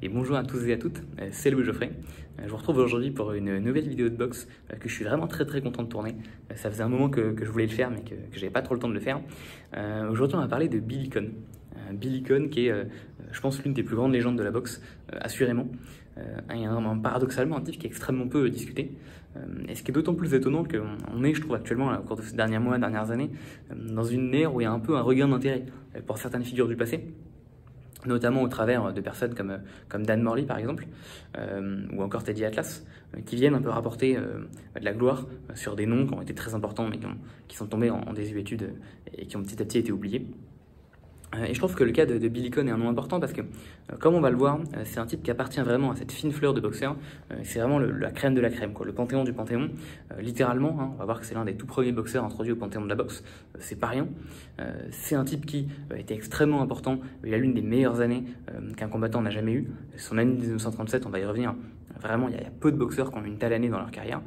Et bonjour à tous et à toutes, c'est Louis Geoffrey. Je vous retrouve aujourd'hui pour une nouvelle vidéo de boxe que je suis vraiment très content de tourner. Ça faisait un moment que je voulais le faire mais que j'avais pas trop le temps de le faire. Aujourd'hui on va parler de Billy Conn. Billy Conn qui est, je pense, l'une des plus grandes légendes de la boxe, assurément. Paradoxalement un type qui est extrêmement peu discuté. Et ce qui est d'autant plus étonnant qu'on est, je trouve, actuellement, au cours de ces derniers mois, dernières années, dans une ère où il y a un peu un regain d'intérêt pour certaines figures du passé, notamment au travers de personnes comme Dan Morley par exemple, ou encore Teddy Atlas, qui viennent un peu rapporter de la gloire sur des noms qui ont été très importants mais qui sont tombés en désuétude et qui ont petit à petit été oubliés. Et je trouve que le cas de Billy Conn est un nom important parce que, comme on va le voir, c'est un type qui appartient vraiment à cette fine fleur de boxeur. C'est vraiment la crème de la crème, quoi, le panthéon du panthéon. Littéralement, hein, on va voir que c'est l'un des tout premiers boxeurs introduits au panthéon de la boxe. C'est pas rien. C'est un type qui était extrêmement important. Il a l'une des meilleures années qu'un combattant n'a jamais eu. Son année 1937, on va y revenir. Vraiment, il y a peu de boxeurs qui ont eu une telle année dans leur carrière.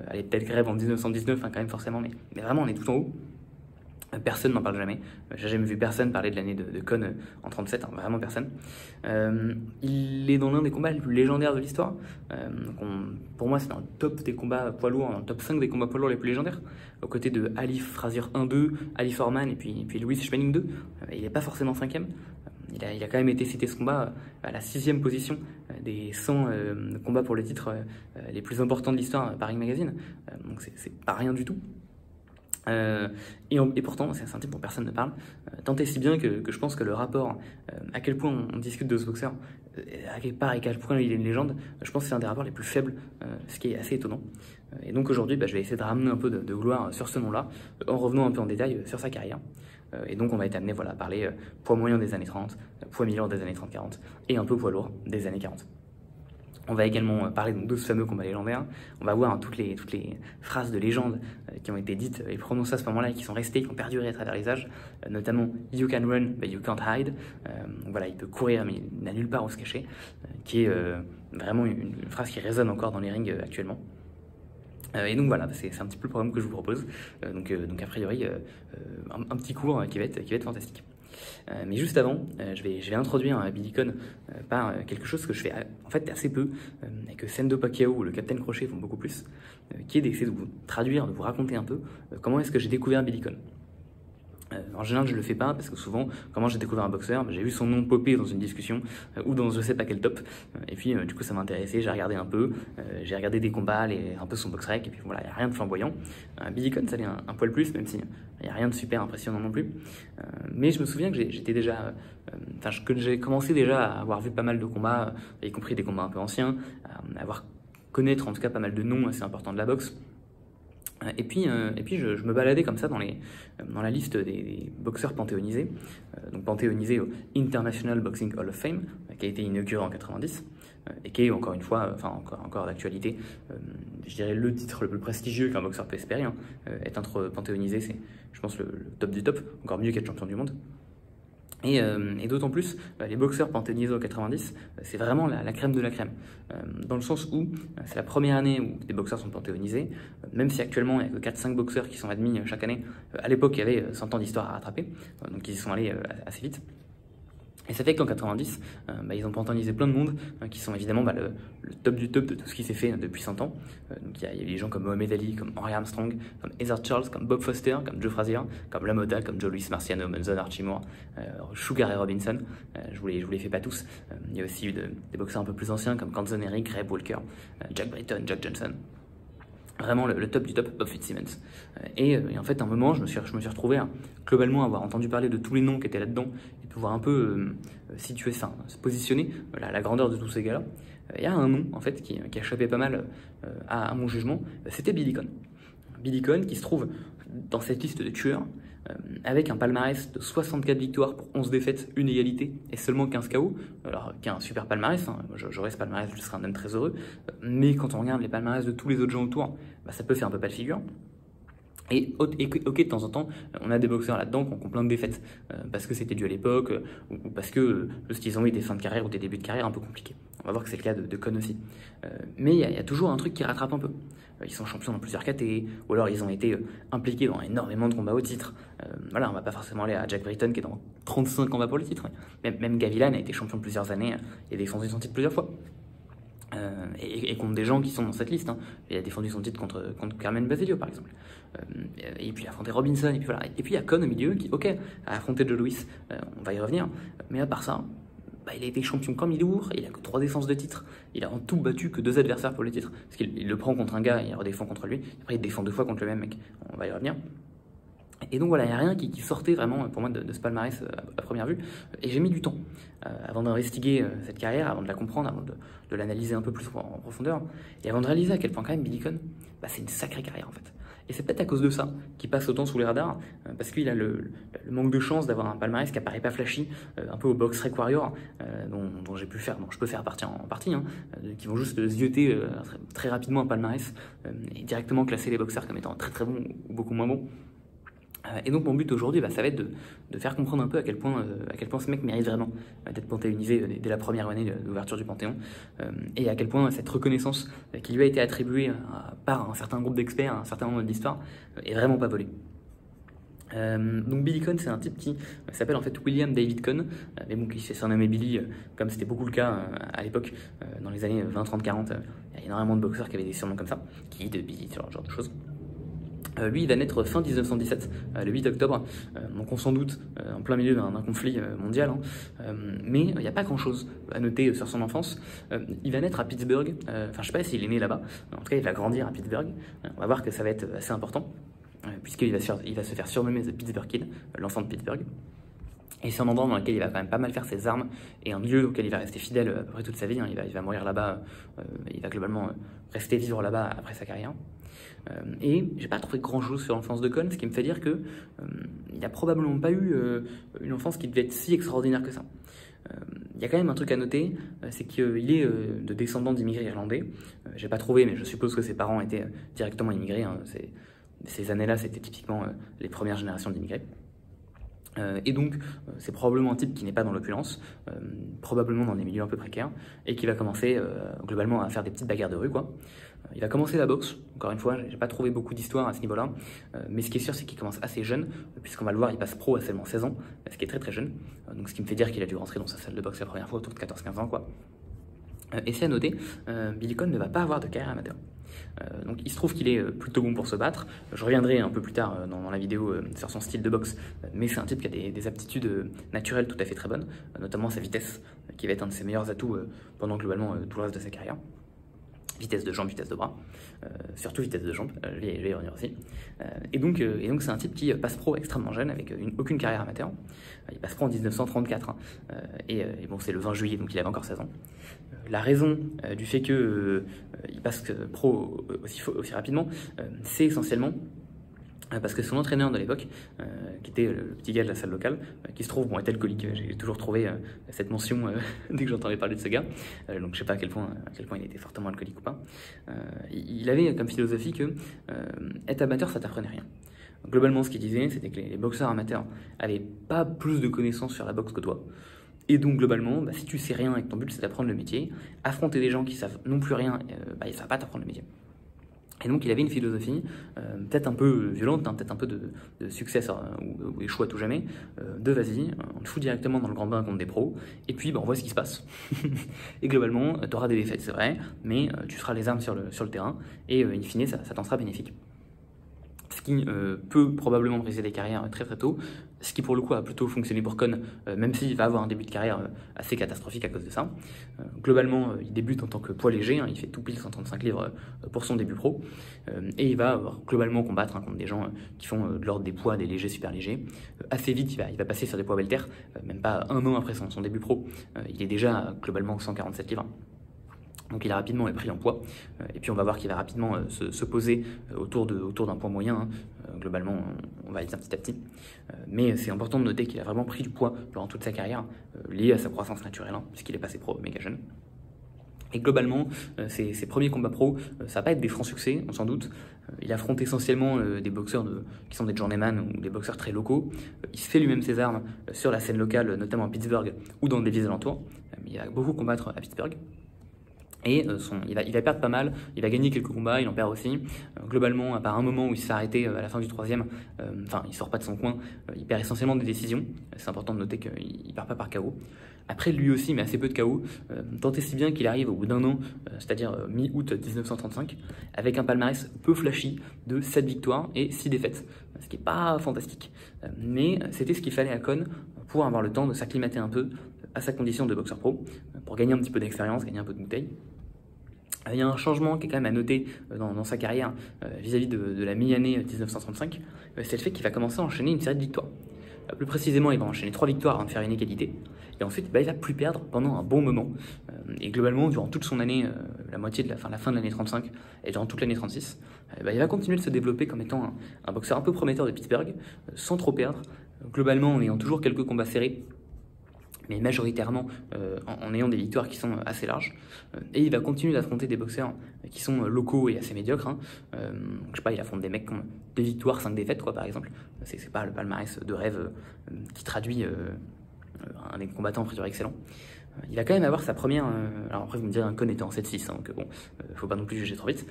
Elle est peut-être grève en 1919, hein, quand même forcément, mais vraiment, on est tout en haut. Personne n'en parle jamais. J'ai jamais vu personne parler de l'année de Conn en 37, hein, vraiment personne. Il est dans l'un des combats les plus légendaires de l'histoire. Pour moi, c'est dans le top des combats poids lourds, dans le top 5 des combats poids lourds les plus légendaires, aux côtés de Ali Frazier 1-2, Ali Foreman et puis Louis Schmeling 2. Il n'est pas forcément 5e. Il a quand même été cité ce combat à la 6e position des 100 combats pour le titre les plus importants de l'histoire par Ring Magazine. Donc c'est pas rien du tout. Et pourtant, c'est un type dont personne ne parle, tant et si bien que je pense que le rapport, à quel point on discute de ce boxeur, à quel point il est une légende, je pense que c'est un des rapports les plus faibles, ce qui est assez étonnant. Et donc aujourd'hui, je vais essayer de ramener un peu de gloire sur ce nom-là, en revenant un peu en détail sur sa carrière. Et donc on va être amené à parler poids moyen des années 30, poids mi-lourd des années 30-40, et un peu poids lourd des années 40. On va également parler de ce fameux combat légendaire. On va voir toutes les phrases de légende qui ont été dites et prononcées à ce moment-là et qui sont restées, qui ont perduré à travers les âges, notamment You can run, but you can't hide. Voilà, il peut courir, mais il n'a nulle part où se cacher, qui est vraiment une phrase qui résonne encore dans les rings actuellement. Et donc voilà, c'est un petit peu le programme que je vous propose. Donc a priori, un petit cours qui va être fantastique. Mais juste avant, je vais introduire Billy Conn par quelque chose que je fais en fait assez peu, et que Sendo Pacquiao ou le Capitaine Crochet font beaucoup plus, qui est d'essayer de vous traduire, de vous raconter un peu comment est-ce que j'ai découvert Billy Conn. En général, je le fais pas parce que souvent, comment j'ai découvert un boxeur, j'ai vu son nom popper dans une discussion ou dans je sais pas quel top, et puis du coup ça m'a intéressé, j'ai regardé un peu, j'ai regardé des combats, un peu son box rec, et puis voilà, il n'y a rien de flamboyant. Billy Conn, ça l'est un poil plus, même si il n'y a rien de super impressionnant non plus. Mais je me souviens que j'étais déjà, que j'ai commencé déjà à avoir vu pas mal de combats, y compris des combats un peu anciens, à connaître en tout cas pas mal de noms assez importants de la boxe. Et puis je me baladais comme ça dans la liste des boxeurs panthéonisés, donc panthéonisés au International Boxing Hall of Fame, qui a été inauguré en 90, et qui est encore une fois, encore d'actualité, je dirais le titre le plus prestigieux qu'un boxeur peut espérer, être panthéonisé, c'est je pense le top du top, encore mieux qu'être champion du monde. Et d'autant plus, les boxeurs panthéonisés au 90, c'est vraiment la crème de la crème. Dans le sens où c'est la première année où des boxeurs sont panthéonisés, même si actuellement il n'y a que 4-5 boxeurs qui sont admis chaque année. À l'époque, il y avait 100 ans d'histoire à rattraper, donc ils y sont allés assez vite. Et ça fait qu'en 90, ils ont panthéonisé plein de monde, qui sont évidemment le top du top de tout ce qui s'est fait depuis 100 ans. Donc il y a des gens comme Mohamed Ali, comme Henry Armstrong, comme Heather Charles, comme Bob Foster, comme Joe Frazier, comme LaMotta, comme Joe Luis Marciano, Monzon Archimore, Sugar et Robinson. Je vous les fais pas tous. Il y a aussi eu des boxeurs un peu plus anciens comme Canzon Eric, Ray Walker, Jack Britton, Jack Johnson. Vraiment le top du top, Bob Fitzsimmons. Et en fait, à un moment, je me suis retrouvé à globalement avoir entendu parler de tous les noms qui étaient là-dedans et pouvoir un peu situer ça, se positionner, la grandeur de tous ces gars-là. Il y a un nom, en fait, qui a échappé pas mal à mon jugement, c'était Billy Conn. Billy Conn qui se trouve dans cette liste de tueurs avec un palmarès de 64 victoires pour 11 défaites, une égalité et seulement 15 KO, alors qui est un super palmarès, j'aurais ce palmarès, je serais un homme très heureux, mais quand on regarde les palmarès de tous les autres gens autour, ça peut faire un peu pas de figure. Et ok, de temps en temps, on a des boxeurs là-dedans qui ont plein de défaites, parce que c'était dû à l'époque, ou parce que ce qu'ils ont eu des fins de carrière ou des débuts de carrière un peu compliqués. va voir que c'est le cas de Conn aussi. Mais il y a toujours un truc qui rattrape un peu. Ils sont champions dans plusieurs KT, ou alors ils ont été impliqués dans énormément de combats au titre. Voilà, on va pas forcément aller à Jack Britton qui est dans 35 combats pour le titre. Même Gavilan a été champion plusieurs années et a défendu son titre plusieurs fois. Et contre des gens qui sont dans cette liste. Il a défendu son titre contre Carmen Basilio par exemple. Et puis il a affronté Robinson, et puis voilà. Et puis il y a Conn au milieu qui, ok, a affronté Joe Louis, on va y revenir, mais à part ça, il a été champion comme il est lourd, il a que 3 défenses de titre, il a en tout battu que 2 adversaires pour le titre, parce qu'il le prend contre un gars, il redéfend contre lui, après il défend 2 fois contre le même mec, on va y revenir. Et donc voilà, il n'y a rien qui sortait vraiment pour moi de ce palmarès à première vue, et j'ai mis du temps avant d'investiguer cette carrière, avant de la comprendre, avant de l'analyser un peu plus en profondeur, et avant de réaliser à quel point quand même Billy Conn, c'est une sacrée carrière en fait. Et c'est peut-être à cause de ça qu'il passe autant sous les radars, parce qu'il a le manque de chance d'avoir un palmarès qui apparaît pas flashy, un peu au box Rec Warrior, dont je peux faire partie en partie, qui vont juste zioter très rapidement un palmarès et directement classer les boxeurs comme étant très très bons ou beaucoup moins bons. Et donc mon but aujourd'hui, ça va être de faire comprendre un peu à quel point ce mec mérite vraiment d'être panthéonisé dès la première année d'ouverture du Panthéon, et à quel point cette reconnaissance qui lui a été attribuée par un certain groupe d'experts à un certain moment de l'histoire est vraiment pas volée. Donc Billy Conn, c'est un type qui s'appelle en fait William David Conn, mais bon, qui s'est surnommé Billy, comme c'était beaucoup le cas à l'époque, dans les années 20, 30, 40, il y a énormément de boxeurs qui avaient des surnoms comme ça, qui de Billy, ce genre de choses. Lui, il va naître fin 1917, le 8 octobre, donc on s'en doute en plein milieu d'un conflit mondial, mais il n'y a pas grand-chose à noter sur son enfance. Il va naître à Pittsburgh, je sais pas s'il est né là-bas, en tout cas il va grandir à Pittsburgh, on va voir que ça va être assez important, puisqu'il va se faire surnommer The Pittsburgh Kid, l'enfant de Pittsburgh. Et c'est un endroit dans lequel il va quand même pas mal faire ses armes, et un milieu auquel il va rester fidèle à peu près toute sa vie, il va mourir là-bas, il va globalement rester vivre là-bas après sa carrière. Et j'ai pas trouvé grand chose sur l'enfance de Conn, ce qui me fait dire que il a probablement pas eu une enfance qui devait être si extraordinaire que ça. Il y a quand même un truc à noter, c'est qu'il est de descendants d'immigrés irlandais. J'ai pas trouvé, mais je suppose que ses parents étaient directement immigrés. Ces années-là, c'était typiquement les premières générations d'immigrés. Et donc, c'est probablement un type qui n'est pas dans l'opulence, probablement dans des milieux un peu précaires, et qui va commencer globalement à faire des petites bagarres de rue, quoi. Il va commencer la boxe, encore une fois, j'ai pas trouvé beaucoup d'histoire à ce niveau-là, mais ce qui est sûr, c'est qu'il commence assez jeune, puisqu'on va le voir, il passe pro à seulement 16 ans, ce qui est très très jeune, donc ce qui me fait dire qu'il a dû rentrer dans sa salle de boxe la première fois autour de 14-15 ans, quoi. Et c'est à noter, Billy Conn ne va pas avoir de carrière amateur. Donc il se trouve qu'il est plutôt bon pour se battre. Je reviendrai un peu plus tard dans la vidéo sur son style de boxe, mais c'est un type qui a des aptitudes naturelles tout à fait très bonnes, notamment sa vitesse, qui va être un de ses meilleurs atouts pendant globalement tout le reste de sa carrière. Vitesse de jambe, vitesse de bras, surtout vitesse de jambe, je vais y revenir aussi. Et donc c'est un type qui passe pro extrêmement jeune, avec aucune carrière amateur. Il passe pro en 1934, et bon, c'est le 20 juillet, donc il avait encore 16 ans. La raison du fait qu'il passe pro aussi rapidement, c'est essentiellement parce que son entraîneur de l'époque, qui était le petit gars de la salle locale, qui se trouve, est alcoolique, j'ai toujours trouvé cette mention dès que j'entendais parler de ce gars, donc je sais pas à quel point il était fortement alcoolique ou pas. Il avait comme philosophie que être amateur, ça t'apprenait rien. Globalement, ce qu'il disait, c'était que les boxeurs amateurs avaient pas plus de connaissances sur la boxe que toi. Et donc globalement, si tu sais rien et que ton but c'est d'apprendre le métier, affronter des gens qui savent non plus rien, ça va pas t'apprendre le métier. Et donc il avait une philosophie peut-être un peu violente, peut-être un peu de succès ou échoue à tout jamais, de vas-y, on te fout directement dans le grand bain contre des pros, et puis on voit ce qui se passe. Et globalement, tu auras des défaites, c'est vrai, mais tu seras les armes sur le terrain, et in fine, ça t'en sera bénéfique. Ce qui peut probablement briser des carrières très très tôt, ce qui pour le coup a plutôt fonctionné pour Conn, même s'il va avoir un début de carrière assez catastrophique à cause de ça. Globalement, il débute en tant que poids léger, il fait tout pile 135 livres pour son début pro, et il va globalement combattre contre des gens qui font de l'ordre des poids, des légers, super légers. Assez vite, il va passer sur des poids welter, même pas un an après son début pro, il est déjà globalement 147 livres. Donc il a rapidement pris en poids, et puis on va voir qu'il va rapidement se poser autour d'un poids moyen, globalement on va le dire petit à petit, mais c'est important de noter qu'il a vraiment pris du poids durant toute sa carrière, lié à sa croissance naturelle, puisqu'il est passé pro méga jeune. Et globalement, ses premiers combats pro, ça va pas être des francs succès, on s'en doute. Il affronte essentiellement des boxeurs qui sont des journeyman ou des boxeurs très locaux. Il se fait lui-même ses armes sur la scène locale, notamment à Pittsburgh ou dans des villes alentours. Il va beaucoup combattre à Pittsburgh. Et il va perdre pas mal, il va gagner quelques combats, il en perd aussi. Globalement, à part un moment où il s'est arrêté à la fin du troisième, il sort pas de son coin, il perd essentiellement des décisions. C'est important de noter qu'il perd pas par KO. Après, lui aussi, mais assez peu de KO, tant et si bien qu'il arrive au bout d'un an, c'est-à-dire mi-août 1935, avec un palmarès peu flashy de 7 victoires et 6 défaites, ce qui n'est pas fantastique. Mais c'était ce qu'il fallait à Conn pour avoir le temps de s'acclimater un peu à sa condition de boxeur pro, pour gagner un petit peu d'expérience, gagner un peu de bouteille. Il y a un changement qui est quand même à noter dans sa carrière vis-à-vis de la mi-année 1935, c'est le fait qu'il va commencer à enchaîner une série de victoires. Plus précisément, il va enchaîner 3 victoires avant de faire une égalité, et ensuite il va plus perdre pendant un bon moment. Et globalement, durant toute son année, la fin de l'année 35 et durant toute l'année 36, il va continuer de se développer comme étant un boxeur un peu prometteur de Pittsburgh, sans trop perdre, globalement en ayant toujours quelques combats serrés, mais majoritairement en ayant des victoires qui sont assez larges. Et il va continuer d'affronter des boxeurs qui sont locaux et assez médiocres. Je sais pas, il affronte des mecs qui ont 2 victoires, 5 défaites, quoi, par exemple. C'est pas le palmarès de rêve qui traduit un des combattants en friture excellent. Il va quand même avoir sa première... alors après, vous me direz, un Conn était en 7-6, donc bon, faut pas non plus juger trop vite.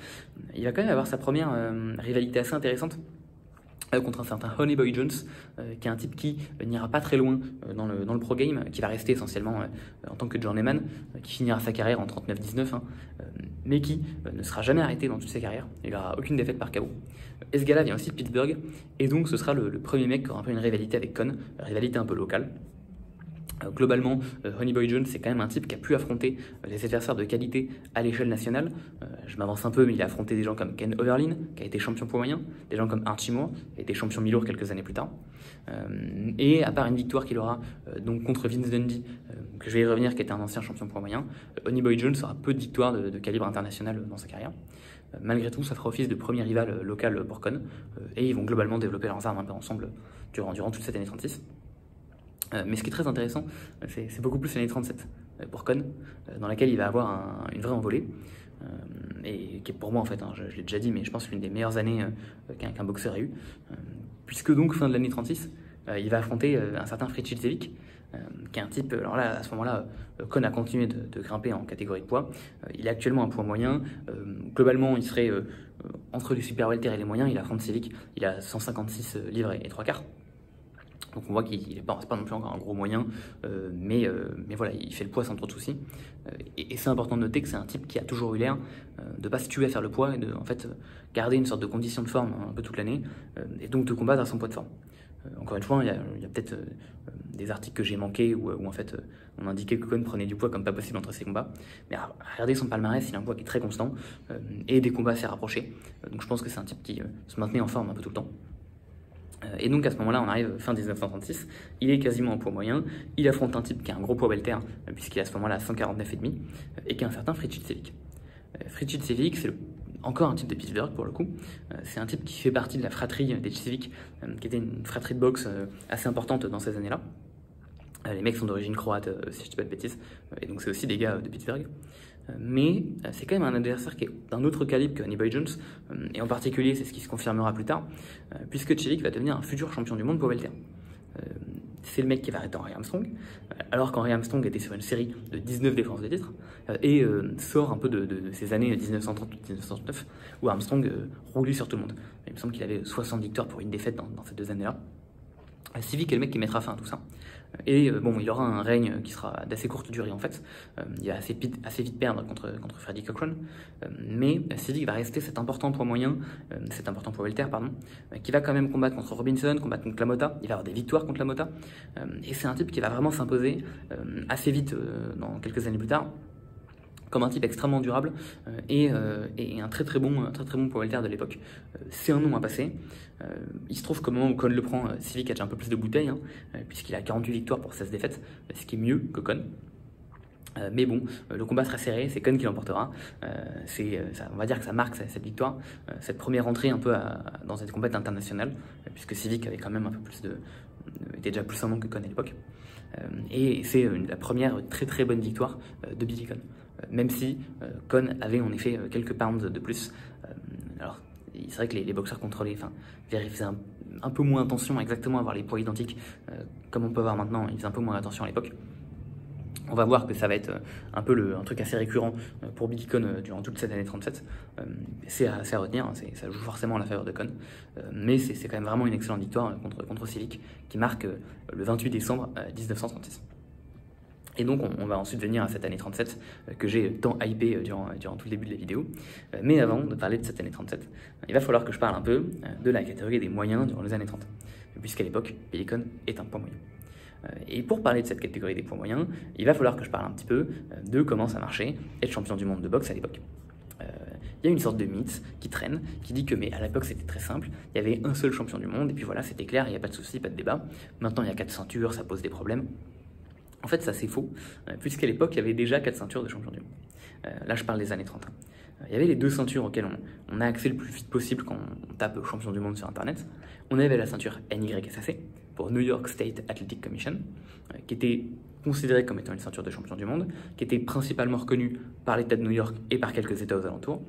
Il va quand même avoir sa première rivalité assez intéressante contre un certain Honey Boy Jones, qui est un type qui n'ira pas très loin dans le pro game, qui va rester essentiellement en tant que journeyman, qui finira sa carrière en 39-19, mais qui ne sera jamais arrêté dans toute sa carrière. Il n'aura aucune défaite par KO. Et ce gars-là vient aussi de Pittsburgh, et donc ce sera le premier mec qui aura un peu une rivalité avec Conn, rivalité un peu locale. Globalement, Honey Boy Jones, c'est quand même un type qui a pu affronter des adversaires de qualité à l'échelle nationale. Je m'avance un peu, mais il a affronté des gens comme Ken Overlin, qui a été champion poids moyen, des gens comme Archie Moore, qui a été champion mi-lourd quelques années plus tard. Et à part une victoire qu'il aura donc contre Vince Dundee, que je vais y revenir, qui était un ancien champion poids moyen, Honey Boy Jones aura peu de victoires de calibre international dans sa carrière. Malgré tout, ça fera office de premier rival local pour Conn, et ils vont globalement développer leurs armes un peu ensemble durant toute cette année 36. Mais ce qui est très intéressant, c'est beaucoup plus l'année 37 pour Conn, dans laquelle il va avoir une vraie envolée, et qui est pour moi, en fait, je l'ai déjà dit, mais je pense l'une des meilleures années qu'un boxeur a eu, puisque donc, fin de l'année 36, il va affronter un certain Fritz Hilsevic, qui est un type, alors là, à ce moment-là, Conn a continué de grimper en catégorie de poids. Il est actuellement un poids moyen. Globalement, il serait entre les super welter et les moyens. Il affronte Hilsevic, il a 156 livres et 3 quarts. Donc on voit qu'il n'est pas non plus encore un gros moyen, mais voilà, il fait le poids sans trop de soucis. Et c'est important de noter que c'est un type qui a toujours eu l'air de ne pas se tuer à faire le poids et de en fait, garder une sorte de condition de forme un peu toute l'année, et donc de combattre à son poids de forme. Encore une fois, il y a peut-être des articles que j'ai manqués où en fait on indiquait que Conn prenait du poids comme pas possible entre ses combats. Mais regardez son palmarès, il a un poids qui est très constant et des combats assez rapprochés. Donc je pense que c'est un type qui se maintenait en forme un peu tout le temps. Et donc à ce moment-là, on arrive fin 1936, il est quasiment en poids moyen, il affronte un type qui a un gros poids welter, puisqu'il est à ce moment-là à 149,5, et qui est un certain Fritz Hilsevic. Fritz Hilsevic, c'est encore un type de Pittsburgh pour le coup, c'est un type qui fait partie de la fratrie des Hilsevic, qui était une fratrie de boxe assez importante dans ces années-là. Les mecs sont d'origine croate, si je dis pas de bêtises, et donc c'est aussi des gars de Pittsburgh. Mais c'est quand même un adversaire qui est d'un autre calibre que Honey Boy Jones, et en particulier c'est ce qui se confirmera plus tard, puisque Hilsevic va devenir un futur champion du monde poids welter. C'est le mec qui va arrêter Henry Armstrong, alors qu'Henry Armstrong était sur une série de 19 défenses de titre, et sort un peu de ces années 1930-1939, où Armstrong roulait sur tout le monde. Il me semble qu'il avait 60 victoires pour une défaite dans ces 2 années-là. Hilsevic est le mec qui mettra fin à tout ça. Et bon, il aura un règne qui sera d'assez courte durée en fait. Il va assez vite perdre contre Freddie Cochran. Mais Hilsevic va rester cet important poids moyen, cet important poids welter, pardon, qui va quand même combattre contre Robinson, combattre contre LaMotta. Il va avoir des victoires contre LaMotta. Et c'est un type qui va vraiment s'imposer assez vite dans quelques années plus tard, comme un type extrêmement durable et un très très bon poids welter de l'époque. C'est un nom à passer. Il se trouve qu'au moment où Conn le prend, Hilsevic a déjà un peu plus de bouteilles, puisqu'il a 48 victoires pour 16 défaites, ce qui est mieux que Conn. Mais bon, le combat sera serré, c'est Conn qui l'emportera. On va dire que ça marque cette victoire, cette première entrée un peu dans cette compétition internationale, puisque Hilsevic avait quand même un peu plus était déjà plus un nom que Conn à l'époque. Et c'est la première très très bonne victoire de Billy Conn. Même si Conn avait en effet quelques pounds de plus. Alors, c'est vrai que les boxeurs contrôlés faisaient un peu moins attention exactement à avoir les poids identiques comme on peut voir maintenant. Ils faisaient un peu moins attention à l'époque. On va voir que ça va être un peu un truc assez récurrent pour Billy Conn durant toute cette année 37. C'est à retenir, hein, ça joue forcément en la faveur de Conn, mais c'est quand même vraiment une excellente victoire contre Silic qui marque le 28 décembre 1936. Et donc on va ensuite venir à cette année 37 que j'ai tant hypé durant tout le début de la vidéo. Mais avant de parler de cette année 37, il va falloir que je parle un peu de la catégorie des moyens durant les années 30, puisqu'à l'époque, Billy Conn est un poids moyen. Et pour parler de cette catégorie des poids moyens, il va falloir que je parle un petit peu de comment ça marchait être champion du monde de boxe à l'époque. Il y a une sorte de mythe qui traîne, qui dit que mais à l'époque c'était très simple, il y avait un seul champion du monde, et puis voilà, c'était clair, il n'y a pas de souci, pas de débat. Maintenant il y a 4 ceintures, ça pose des problèmes. En fait ça c'est faux, puisqu'à l'époque il y avait déjà 4 ceintures de champion du monde. Là je parle des années 30. Il y avait les 2 ceintures auxquelles on a accès le plus vite possible quand on tape champion du monde sur internet. On avait la ceinture NYSAC pour New York State Athletic Commission, qui était considérée comme étant une ceinture de champion du monde, qui était principalement reconnue par l'État de New York et par quelques États aux alentours.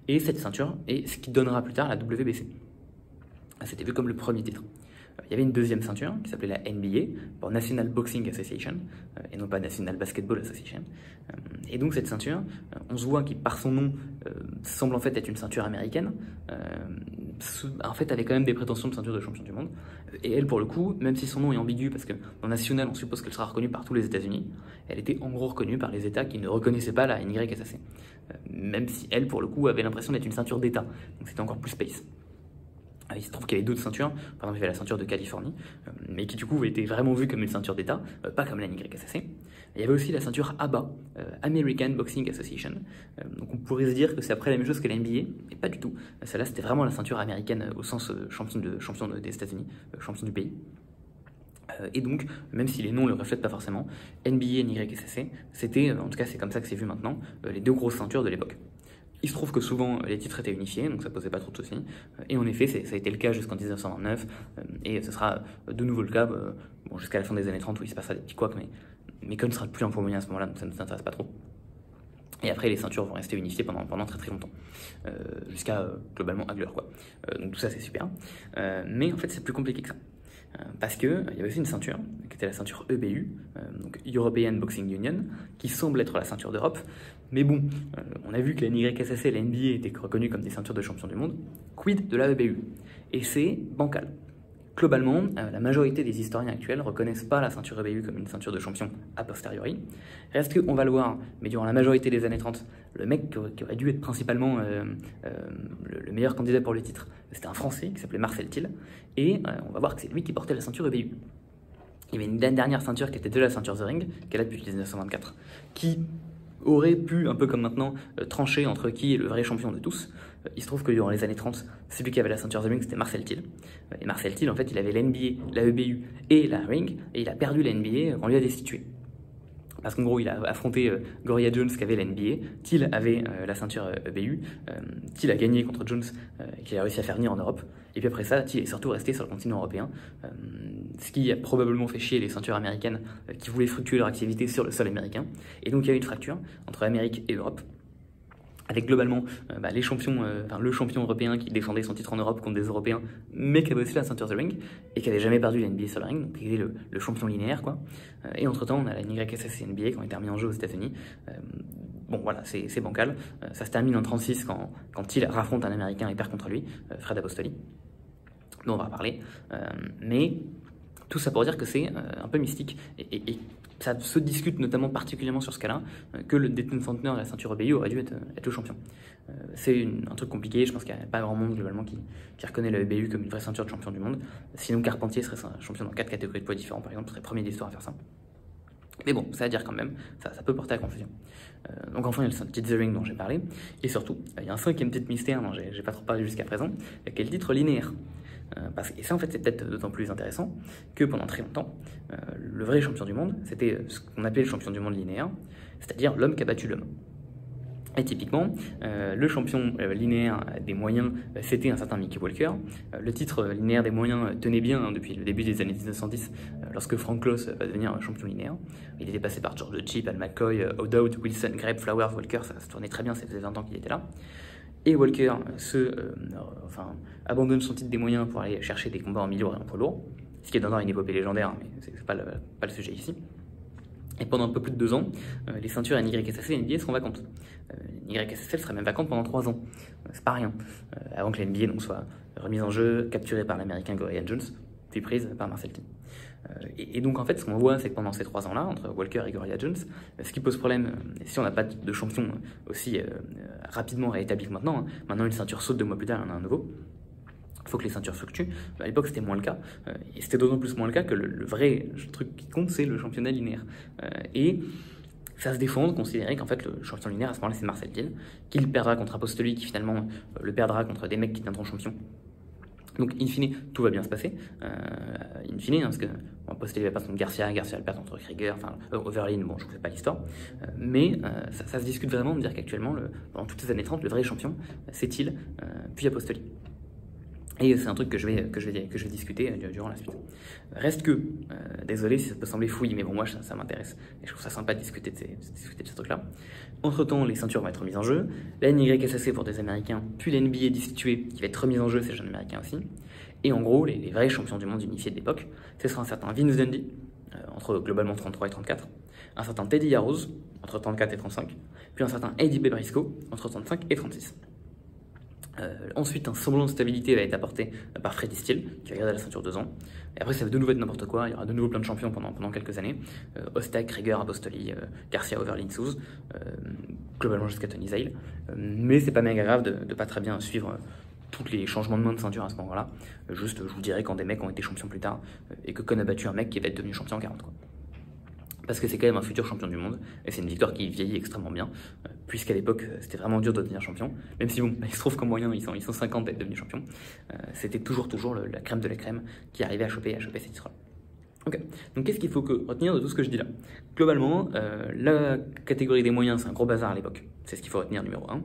Et cette ceinture est ce qui donnera plus tard la WBC. C'était vu comme le premier titre. Il y avait une deuxième ceinture qui s'appelait la NBA, pour National Boxing Association, et non pas National Basketball Association. Et donc cette ceinture, on se voit qui par son nom semble en fait être une ceinture américaine, en fait avait quand même des prétentions de ceinture de champion du monde. Et elle pour le coup, même si son nom est ambigu, parce que dans National on suppose qu'elle sera reconnue par tous les États-Unis, elle était en gros reconnue par les États qui ne reconnaissaient pas la NYSAC. Même si elle pour le coup avait l'impression d'être une ceinture d'État, donc c'était encore plus space. Il se trouve qu'il y avait d'autres ceintures, par exemple il y avait la ceinture de Californie, mais qui du coup était vraiment vue comme une ceinture d'État, pas comme la NYSAC. Il y avait aussi la ceinture ABA, American Boxing Association, donc on pourrait se dire que c'est après la même chose que la NBA, mais pas du tout. Celle-là c'était vraiment la ceinture américaine au sens champion des États-Unis, champion du pays. Et donc, même si les noms ne le reflètent pas forcément, NBA et NYSAC, c'était, en tout cas c'est comme ça que c'est vu maintenant, les 2 grosses ceintures de l'époque. Il se trouve que souvent les titres étaient unifiés, donc ça posait pas trop de soucis. Et en effet, ça a été le cas jusqu'en 1929, et ce sera de nouveau le cas jusqu'à la fin des années 30 où il se passera des petits couacs, mais Conn sera plus un poids moyen à ce moment-là, donc ça ne nous intéresse pas trop. Et après, les ceintures vont rester unifiées pendant très très longtemps, jusqu'à globalement Hagler, quoi. Donc tout ça c'est super, mais en fait c'est plus compliqué que ça. Parce qu'il y avait aussi une ceinture, qui était la ceinture EBU, donc European Boxing Union, qui semble être la ceinture d'Europe. Mais bon, on a vu que la NYSAC et la NBA étaient reconnues comme des ceintures de champion du monde. Quid de la EBU? Et c'est bancal. Globalement, la majorité des historiens actuels ne reconnaissent pas la ceinture EBU comme une ceinture de champion a posteriori. Reste qu'on va le voir, mais durant la majorité des années 30, le mec qui aurait dû être principalement le meilleur candidat pour le titre, c'était un Français qui s'appelait Marcel Thiel, et on va voir que c'est lui qui portait la ceinture EBU. Il y avait une dernière ceinture qui était de la ceinture The Ring, qui est là depuis 1924, qui aurait pu, un peu comme maintenant, trancher entre qui est le vrai champion de tous. Il se trouve que durant les années 30, celui qui avait la ceinture The Ring, c'était Marcel Thiel. Et Marcel Thiel, en fait, il avait la NBA, la EBU et la Ring, et il a perdu la NBA quand on lui a destitué. Parce qu'en gros, il a affronté Gloria Jones qui avait la NBA, Thiel avait la ceinture EBU, Thiel a gagné contre Jones, qui a réussi à faire venir en Europe, et puis après ça, Thiel est surtout resté sur le continent européen, ce qui a probablement fait chier les ceintures américaines qui voulaient fructuer leur activité sur le sol américain, et donc il y a eu une fracture entre Amérique et Europe, avec globalement les champions, le champion européen qui défendait son titre en Europe contre des Européens, mais qui avait aussi la ceinture The Ring, et qui avait jamais perdu la NBA sur le ring, donc qui était le champion linéaire, quoi. Et entre-temps, on a la NYSAC et NBA qui ont été remis en jeu aux États-Unis. Bon, voilà, c'est bancal. Ça se termine en 36 quand il raffronte un Américain et perd contre lui, Fred Apostoli, dont on va parler. Mais tout ça pour dire que c'est un peu mystique, et ça se discute notamment particulièrement sur ce cas-là, que le Detton Fontner de la ceinture EBU aurait dû être le champion. C'est un truc compliqué, je pense qu'il n'y a pas grand monde globalement qui reconnaît la EBU comme une vraie ceinture de champion du monde. Sinon Carpentier serait champion dans 4 catégories de poids différents par exemple, serait premier de l'histoire à faire ça. Mais bon, ça à dire quand même, ça peut porter à confusion. Donc enfin il y a le titre The Ring dont j'ai parlé, et surtout, il y a un 5e titre mystère dont j'ai pas trop parlé jusqu'à présent, qui est le titre linéaire. Et ça en fait c'est peut-être d'autant plus intéressant que pendant très longtemps, le vrai champion du monde, c'était ce qu'on appelait le champion du monde linéaire, c'est-à-dire l'homme qui a battu l'homme. Et typiquement, le champion linéaire des moyens, c'était un certain Mickey Walker. Le titre linéaire des moyens tenait bien depuis le début des années 1910, lorsque Frank Claus va devenir champion linéaire. Il était passé par George Chip, Al McCoy, O'Dowd, Wilson, Greb, Flowers, Walker, ça se tournait très bien, ça faisait 20 ans qu'il était là. Et Walker abandonne son titre des moyens pour aller chercher des combats en milieu et en poids lourd, ce qui est d'abord une épopée légendaire, mais c'est pas le sujet ici. Et pendant un peu plus de 2 ans, les ceintures NYSAC et NBA seront vacantes. NYSL serait même vacante pendant 3 ans. C'est pas rien. Avant que la NBA donc, soit remise en jeu, capturée par l'américain Gorian Jones, puis prise par Marcel Tin. Et donc en fait, ce qu'on voit, c'est que pendant ces 3 ans-là, entre Walker et Gorian Jones, ce qui pose problème, si on n'a pas de champion aussi rapidement réétabli que maintenant, maintenant une ceinture saute 2 mois plus tard, il y en a un nouveau. Il faut que les ceintures fluctuent. À l'époque, c'était moins le cas. Et c'était d'autant plus moins le cas que le vrai truc qui compte, c'est le championnat linéaire. Et ça se défend de considérer qu'en fait, le champion linéaire, à ce moment-là, c'est Marcel Tin, qui le perdra contre Apostoli, qui finalement le perdra contre des mecs qui deviendront champions. Donc, in fine, tout va bien se passer. In fine, parce que Apostoli va perdre contre Garcia le perd contre Krieger, enfin, Overeem, bon, je ne vous fais pas l'histoire. Mais ça se discute vraiment de dire qu'actuellement, pendant toutes les années 30, le vrai champion, c'est Till, puis Apostoli. Et c'est un truc que je vais discuter durant la suite. Reste que, désolé si ça peut sembler fouillis, mais bon, moi ça m'intéresse. Et je trouve ça sympa de discuter de ce truc-là. Entre-temps, les ceintures vont être remises en jeu. La NYSAC pour des Américains, puis la NBA destituée, qui va être remise en jeu, c'est les jeunes Américains aussi. Et en gros, les vrais champions du monde unifiés de l'époque, ce sera un certain Vince Dundee, entre globalement 33 et 34, un certain Teddy Yaroz, entre 34 et 35, puis un certain Eddie Briscoe, entre 35 et 36. Ensuite, un semblant de stabilité va être apporté par Freddie Steele, qui va garder la ceinture 2 ans. Et après, ça va de nouveau être n'importe quoi. Il y aura de nouveau plein de champions pendant quelques années. Ostak, Krieger, Apostoli, Garcia, Overeem, Souz, globalement jusqu'à Tony Zale. Mais c'est pas méga grave de pas très bien suivre tous les changements de main de ceinture à ce moment-là. Juste, je vous dirais quand des mecs ont été champions plus tard et que Kon a battu un mec qui va être devenu champion en 40, quoi. Parce que c'est quand même un futur champion du monde, et c'est une victoire qui vieillit extrêmement bien, puisqu'à l'époque, c'était vraiment dur de devenir champion, même si bon, il se trouve qu'en moyen, ils sont 50 d'être devenus champions, c'était toujours la crème de la crème qui arrivait à choper ces titres-là. Ok, donc qu'est-ce qu'il faut retenir de tout ce que je dis là? Globalement, la catégorie des moyens, c'est un gros bazar à l'époque, c'est ce qu'il faut retenir numéro 1.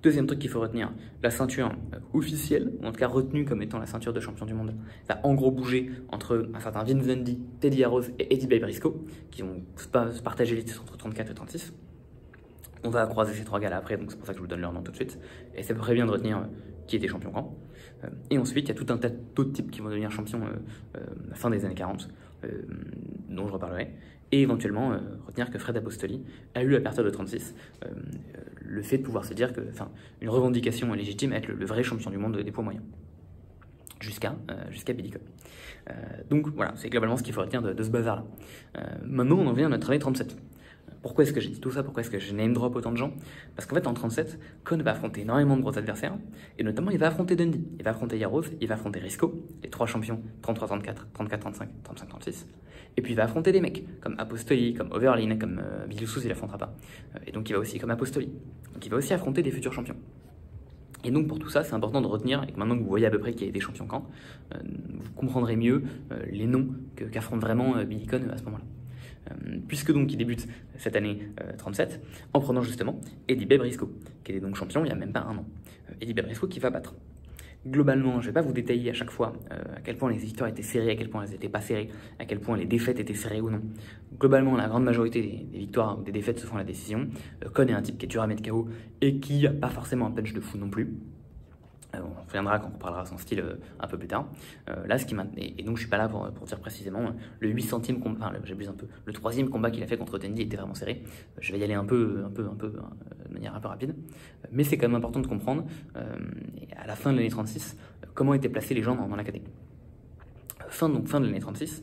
Deuxième truc qu'il faut retenir, la ceinture officielle, ou en tout cas retenue comme étant la ceinture de champion du monde, va en gros bouger entre un certain Vince Dundee, Teddy Yaroz et Eddie Briscoe, qui vont se partager les titres entre 34 et 36. On va croiser ces 3 gars là après, donc c'est pour ça que je vous donne leur nom tout de suite. Et c'est à peu près bien de retenir qui était champion quand. Et ensuite, il y a tout un tas d'autres types qui vont devenir champions à la fin des années 40, dont je reparlerai. Et éventuellement, retenir que Fred Apostoli a eu à partir de 36 le fait de pouvoir se dire que, une revendication légitime à être le vrai champion du monde des poids moyens. Jusqu'à Billy Conn. Donc voilà, c'est globalement ce qu'il faut retenir de ce bazar-là. Maintenant, on en vient à notre année 37. Pourquoi est-ce que j'ai dit tout ça? Pourquoi est-ce que je name drop autant de gens? Parce qu'en fait, en 37, Conn va affronter énormément de gros adversaires, et notamment, il va affronter Dundee, il va affronter Yaroz, il va affronter Risco, les 3 champions 33-34, 34-35, 35-36, et puis il va affronter des mecs comme Apostoli, comme Overeem, comme Billy Souz, il affrontera pas. Et donc, il va aussi, comme Apostoli, donc il va aussi affronter des futurs champions. Et donc pour tout ça, c'est important de retenir, et que maintenant que vous voyez à peu près qu'il y a des champions quand, vous comprendrez mieux les noms qu'affronte vraiment Billy Conn à ce moment-là. Puisque donc il débute cette année 37 en prenant justement Eddie Briscoe, qui était donc champion il n'y a même pas un an. Eddie Briscoe qui va battre. Globalement, je ne vais pas vous détailler à chaque fois à quel point les victoires étaient serrées, à quel point elles n'étaient pas serrées, à quel point les défaites étaient serrées ou non. Globalement, la grande majorité des victoires ou des défaites se font à la décision. Conn est un type qui est dur à mettre KO et qui n'a pas forcément un punch de fou non plus. On reviendra quand on parlera de son style un peu plus tard. Là, et donc je suis pas là pour dire précisément le 800e combat, enfin, j'abuse un peu, le 3e combat qu'il a fait contre Dundee était vraiment serré. Je vais y aller un peu de manière un peu rapide, mais c'est quand même important de comprendre à la fin de l'année 36 comment étaient placés les gens dans la catégorie. Fin de l'année 36,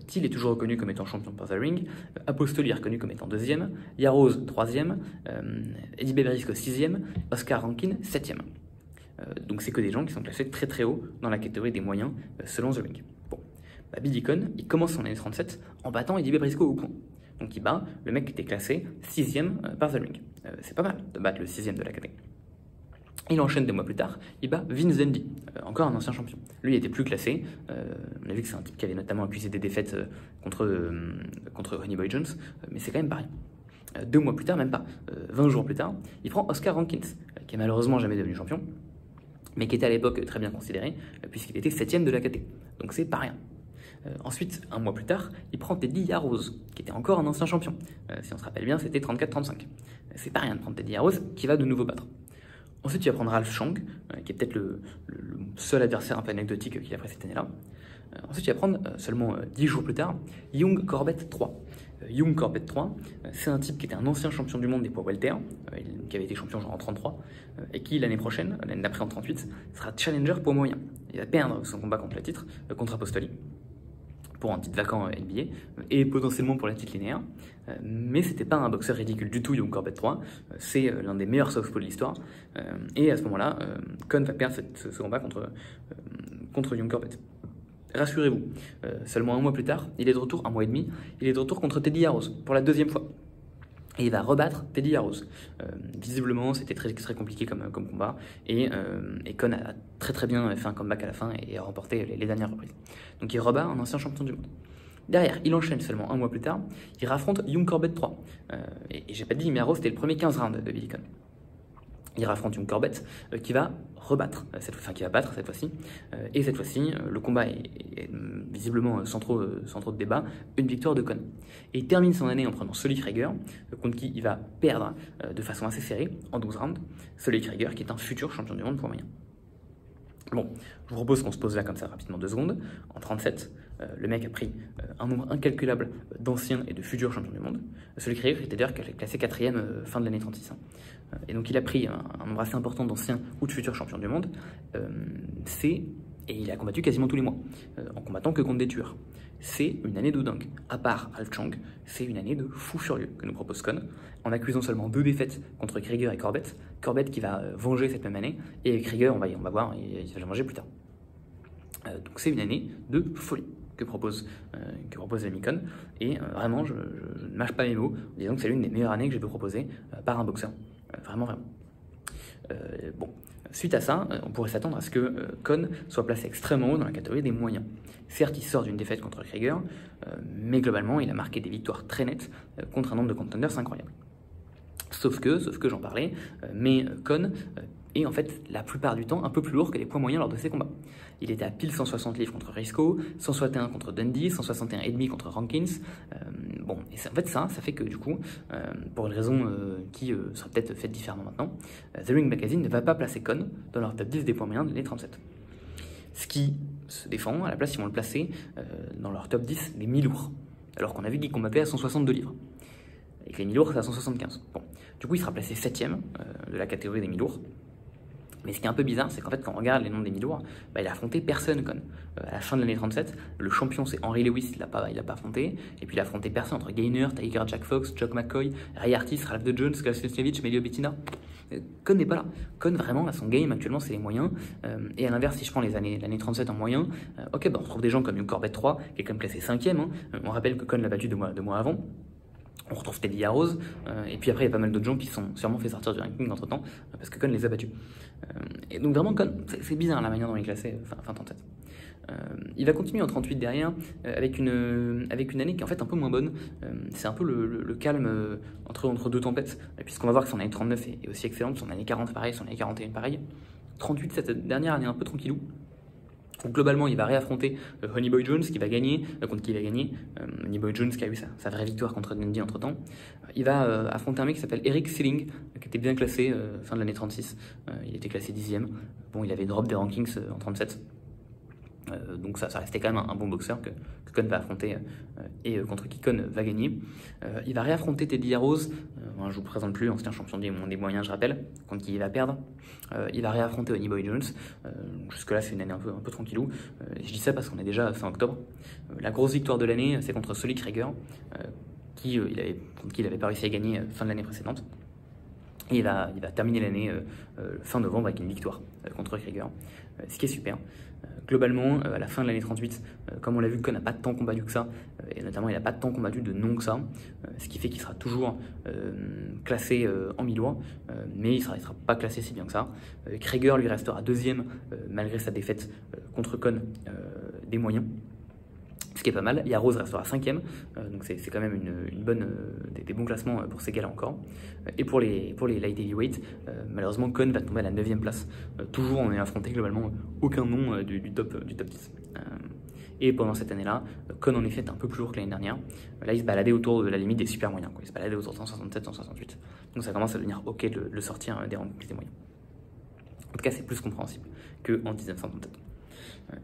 Till est toujours reconnu comme étant champion par The Ring, Apostoli est reconnu comme étant 2e, Yaroz 3e, Eddie Briscoe 6e, Oscar Rankin 7e. Donc c'est que des gens qui sont classés très très haut dans la catégorie des moyens selon The Ring. Bon, Billy Conn, il commence son année 37 en battant Eddie Briscoe au point. Donc il bat le mec qui était classé 6e par The Ring. C'est pas mal de battre le 6e de la catégorie. Il enchaîne 2 mois plus tard, il bat Vince Dundee, encore un ancien champion. Lui, il était plus classé. On a vu que c'est un type qui avait notamment accusé des défaites contre Ronnie Boy Jones, mais c'est quand même pas rien. 2 mois plus tard, même pas, 20 jours plus tard, il prend Oscar Rankins, qui est malheureusement jamais devenu champion, mais qui était à l'époque très bien considéré, puisqu'il était 7e de la KT. Donc c'est pas rien. Ensuite, 1 mois plus tard, il prend Teddy Yaroz, qui était encore un ancien champion. Si on se rappelle bien, c'était 34-35. C'est pas rien de prendre Teddy Yaroz, qui va de nouveau battre. Ensuite, il va prendre Ralph Chang, qui est peut-être le seul adversaire un peu anecdotique qu'il a pris cette année-là. Ensuite, il va prendre, seulement 10 jours plus tard, Young Corbett 3. Young Corbett 3, c'est un type qui était un ancien champion du monde des poids welter, qui avait été champion genre en 33, et qui l'année prochaine, l'année d'après en 38, sera challenger poids moyen. Il va perdre son combat contre le titre, contre Apostoli, pour un titre vacant NBA, et potentiellement pour la titre linéaire. Mais c'était pas un boxeur ridicule du tout, Young Corbett 3, c'est l'un des meilleurs southpaws de l'histoire, et à ce moment-là, Conn va perdre ce combat contre Young Corbett. Rassurez-vous, seulement un mois plus tard, il est de retour, un mois et demi, il est de retour contre Teddy Arroz pour la deuxième fois. Et il va rebattre Teddy Arroz. Visiblement, c'était très, très compliqué comme combat, et Conn a très bien fait un comeback à la fin et a remporté les dernières reprises. Donc il rebat un ancien champion du monde. Derrière, il enchaîne seulement un mois plus tard, il raffronte Young Corbett 3. Et j'ai pas dit, mais Arroz, c'était le premier 15 rounds de Billy Conn. Il raffronte Young Corbett qui va rebattre, qui va battre cette fois-ci. Et cette fois-ci, le combat est visiblement sans trop de débat, une victoire de Conn. Et il termine son année en prenant Sully Krieger, contre qui il va perdre de façon assez serrée, en 12 rounds. Sully Krieger qui est un futur champion du monde poids moyen. Bon, je vous propose qu'on se pose là comme ça rapidement 2 secondes. En 37, le mec a pris un nombre incalculable d'anciens et de futurs champions du monde. Sully Krieger était d'ailleurs classé 4e fin de l'année 36. Et donc il a pris un nombre assez important d'anciens ou de futurs champions du monde. Et il a combattu quasiment tous les mois, en combattant que contre des tueurs. C'est une année de dingue. À part Al Chang, c'est une année de fou furieux que nous propose Conn, en accusant seulement 2 défaites contre Krieger et Corbett. Corbett qui va venger cette même année, et Krieger, on va voir, il va le venger plus tard. Donc c'est une année de folie que propose l'ami Conn, et vraiment, je ne mâche pas mes mots en disant que c'est l'une des meilleures années que j'ai pu proposer par un boxeur. Vraiment. Bon. Suite à ça, on pourrait s'attendre à ce que Conn soit placé extrêmement haut dans la catégorie des moyens. Certes, il sort d'une défaite contre Krieger, mais globalement, il a marqué des victoires très nettes contre un nombre de contenders incroyable. Sauf que j'en parlais, mais Conn est en fait la plupart du temps un peu plus lourd que les poids moyens lors de ses combats. Il était à pile 160 livres contre Risco, 161 contre Dundee, 161,5 contre Rankins. Bon, et en fait ça fait que du coup, pour une raison qui sera peut-être faite différemment maintenant, The Ring Magazine ne va pas placer Conn dans leur top 10 des poids moyens de l'année 37. Ce qui se défend, à la place ils vont le placer dans leur top 10 des mi-lourds, alors qu'on a vu qu'il combattait à 162 livres. Et que les mi-lourds c'est à 175. Bon, du coup il sera placé 7ème de la catégorie des mi-lourds. Mais ce qui est un peu bizarre, c'est qu'en fait, quand on regarde les noms des mi-lourds, il a affronté personne, Conn. À la fin de l'année 37, le champion, c'est Henry Lewis, il l'a pas affronté. Et puis il a affronté personne entre Gainer, Tiger Jack Fox, Chuck McCoy, Ray Artis, Ralph de Jones, Glasnevich, Melio Bettina. Conn n'est pas là. Conn, vraiment, à son game, actuellement, c'est les moyens. Et à l'inverse, si je prends l'année 37 en moyen, on retrouve des gens comme Young Corbett 3, qui est quand même classé 5ème. On rappelle que Conn l'a battu 2 mois avant. On retrouve Teddy Arroz, et puis après il y a pas mal d'autres gens qui sont sûrement fait sortir du ranking entre temps, parce que Conn les a battus. Et donc vraiment Conn, c'est bizarre la manière dont il est classé fin 37. Il va continuer en 38 derrière, avec une année qui est en fait un peu moins bonne. C'est un peu le calme entre 2 tempêtes, puisqu'on va voir que son année 39 est aussi excellente, son année 40 pareil, son année 41 pareil. 38, cette dernière année un peu tranquillou. Donc globalement, il va réaffronter Honey Boy Jones qui va gagner, contre qui il a gagné. Honey Boy Jones qui a eu sa vraie victoire contre Dundee entre temps. Il va affronter un mec qui s'appelle Eric Sealing, qui était bien classé fin de l'année 36. Il était classé 10ème. Bon, il avait drop des rankings en 37. Donc ça restait quand même un bon boxeur que Conn va affronter et contre qui Conn va gagner. Il va réaffronter Teddy Arroz, je vous présente plus, ancien champion des moyens je rappelle, contre qui il va perdre. Il va réaffronter Honey Boy Jones. Jusque là c'est une année un peu tranquillou. Je dis ça parce qu'on est déjà fin octobre. La grosse victoire de l'année c'est contre Sully Krieger, contre qui il avait pas réussi à gagner fin de l'année précédente. Et il va terminer l'année fin novembre avec une victoire contre Krieger, ce qui est super. Globalement, à la fin de l'année 38, comme on l'a vu, Conn n'a pas tant combattu que ça, et notamment il n'a pas tant combattu de non que ça, ce qui fait qu'il sera toujours classé en mi-lourd, mais il ne sera pas classé si bien que ça. Krieger lui restera 2ème malgré sa défaite contre Conn des moyens, ce qui est pas mal. Et Arroz restera 5ème, donc c'est quand même une bonne, des bons classements pour ces gars-là encore. Et pour les light heavyweight, malheureusement Conn va tomber à la 9ème place. Toujours on est affronté globalement aucun nom du top 10. Et pendant cette année-là, Conn en effet est un peu plus lourd que l'année dernière. Là il se baladait autour de la limite des super moyens, il se baladait autour de 167, 168. Donc ça commence à devenir ok de le sortir des rankings des moyens. En tout cas c'est plus compréhensible qu'en 1937.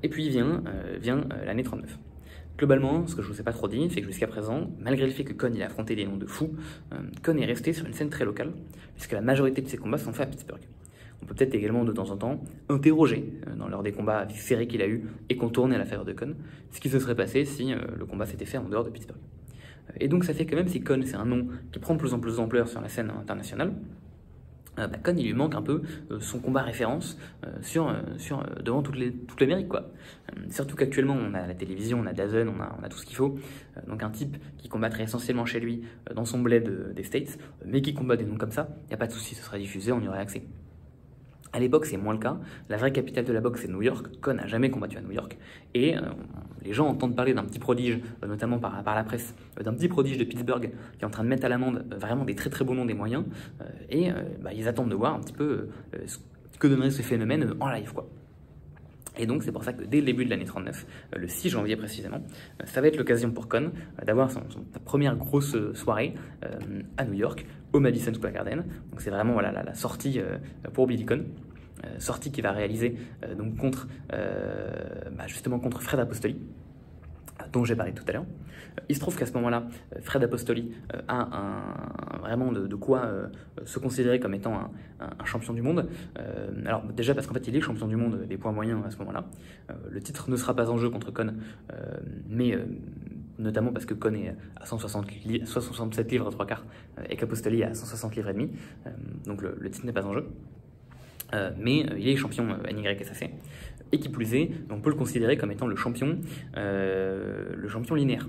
Et puis vient l'année 39. Globalement, ce que je vous ai pas trop dit, c'est que jusqu'à présent, malgré le fait que Conn il a affronté des noms de fous, Conn est resté sur une scène très locale, puisque la majorité de ses combats sont faits à Pittsburgh. On peut peut-être également de temps en temps interroger dans l'heure des combats serrés qu'il a eu et contourner à la faveur de Conn, ce qui se serait passé si le combat s'était fait en dehors de Pittsburgh. Et donc ça fait que même si Conn c'est un nom qui prend de plus en plus d'ampleur sur la scène internationale, Conn il lui manque un peu son combat référence devant toute l'Amérique quoi. Surtout qu'actuellement on a la télévision, on a DAZN, on a tout ce qu'il faut. Donc un type qui combattrait essentiellement chez lui dans son bled des States, mais qui combat des noms comme ça, il n'y a pas de souci, ce sera diffusé, on y aurait accès. À l'époque, c'est moins le cas. La vraie capitale de la boxe, c'est New York. Conn n'a jamais combattu à New York. Et les gens entendent parler d'un petit prodige, notamment par la presse, d'un petit prodige de Pittsburgh qui est en train de mettre à l'amende vraiment des très très beaux noms des moyens. Ils attendent de voir un petit peu ce que donnerait ce phénomène en live, quoi. Et donc c'est pour ça que dès le début de l'année 39, le 6 janvier précisément, ça va être l'occasion pour Conn d'avoir sa première grosse soirée à New York, au Madison Square Garden. Donc c'est vraiment voilà, la sortie pour Billy Conn, sortie qu'il va réaliser justement contre Fred Apostoli, dont j'ai parlé tout à l'heure. Il se trouve qu'à ce moment-là, Fred Apostoli a vraiment de quoi se considérer comme étant un champion du monde. Alors déjà parce qu'en fait il est champion du monde des poids moyens à ce moment-là. Le titre ne sera pas en jeu contre Conn, mais notamment parce que Conn est à 167 livres 3 quarts et qu'Apostoli est à 160 livres et demi. Donc le titre n'est pas en jeu. Mais il est champion NYSAC. Et qui plus est, on peut le considérer comme étant le champion linéaire.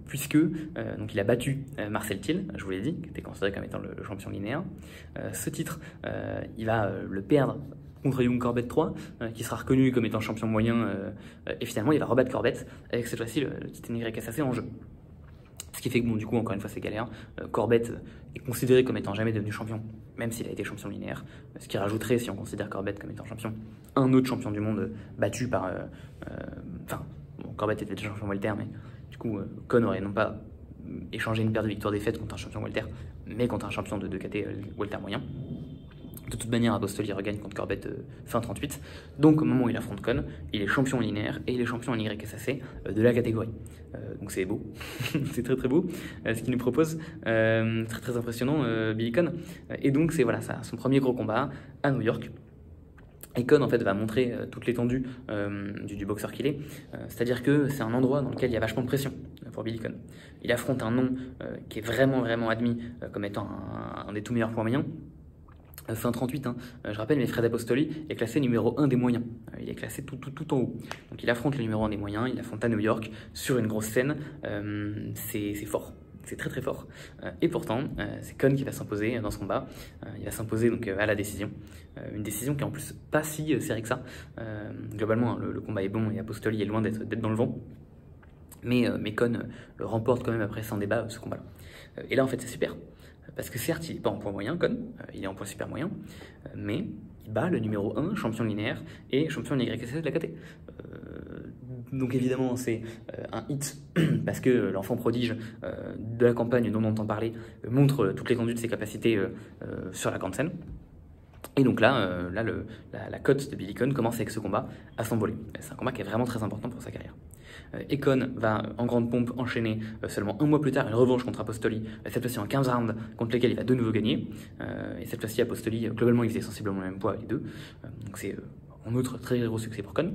Puisque donc il a battu Marcel Thiel, je vous l'ai dit, qui était considéré comme étant le champion linéaire. Ce titre, il va le perdre contre Young Corbett 3, qui sera reconnu comme étant champion moyen, et finalement il va rebattre Corbett, avec cette fois-ci le titre NYSAC en jeu. Ce qui fait que, bon, du coup, encore une fois, c'est galère. Corbett est considéré comme étant jamais devenu champion, même s'il a été champion linéaire. Ce qui rajouterait, si on considère Corbett comme étant champion, un autre champion du monde battu par... Corbett était déjà champion welter, mais du coup, Conn aurait non pas échangé une paire de victoires-défaites contre un champion welter, mais contre un champion de 2KT welter moyen. De toute manière, Apostoli regagne contre Corbett fin 38. Donc, au moment où il affronte Conn, il est champion linéaire et il est champion NYSAC de la catégorie. Donc, c'est beau. C'est très très beau ce qu'il nous propose. Très très impressionnant, Billy Conn. Et donc, c'est voilà, ça, son premier gros combat à New York. Et Conn, en fait, va montrer toute l'étendue du boxeur qu'il est. C'est-à-dire que c'est un endroit dans lequel il y a vachement de pression pour Billy Conn. Il affronte un nom qui est vraiment vraiment admis comme étant un des tout meilleurs poids moyens. Fin 38, je rappelle, mais Fred Apostoli est classé numéro 1 des moyens. Il est classé tout en haut. Donc il affronte le numéro 1 des moyens, il affronte à New York, sur une grosse scène. C'est fort, c'est très très fort. Et pourtant, c'est Conn qui va s'imposer dans ce combat. Il va s'imposer donc à la décision. Une décision qui est en plus pas si serrée que ça. Globalement, le combat est bon et Apostoli est loin d'être dans le vent. Mais Conn le remporte quand même après sans débat ce combat-là. Et là, en fait, c'est super. Parce que certes, il n'est pas en poids moyen, Conn, il est en poids super moyen, mais il bat le numéro 1, champion linéaire, et champion NYSAC de la KT. Donc évidemment, c'est un hit, parce que l'enfant prodige de la campagne dont on entend parler montre toute l'étendue de ses capacités sur la grande scène. Et donc là, la cote de Billy Conn commence avec ce combat à s'envoler. C'est un combat qui est vraiment très important pour sa carrière. Et Conn va en grande pompe enchaîner seulement un mois plus tard une revanche contre Apostoli, cette fois-ci en 15 rounds contre lesquels il va de nouveau gagner. Et cette fois-ci Apostoli, globalement il faisait sensiblement le même poids les deux, donc c'est en outre très gros succès pour Conn.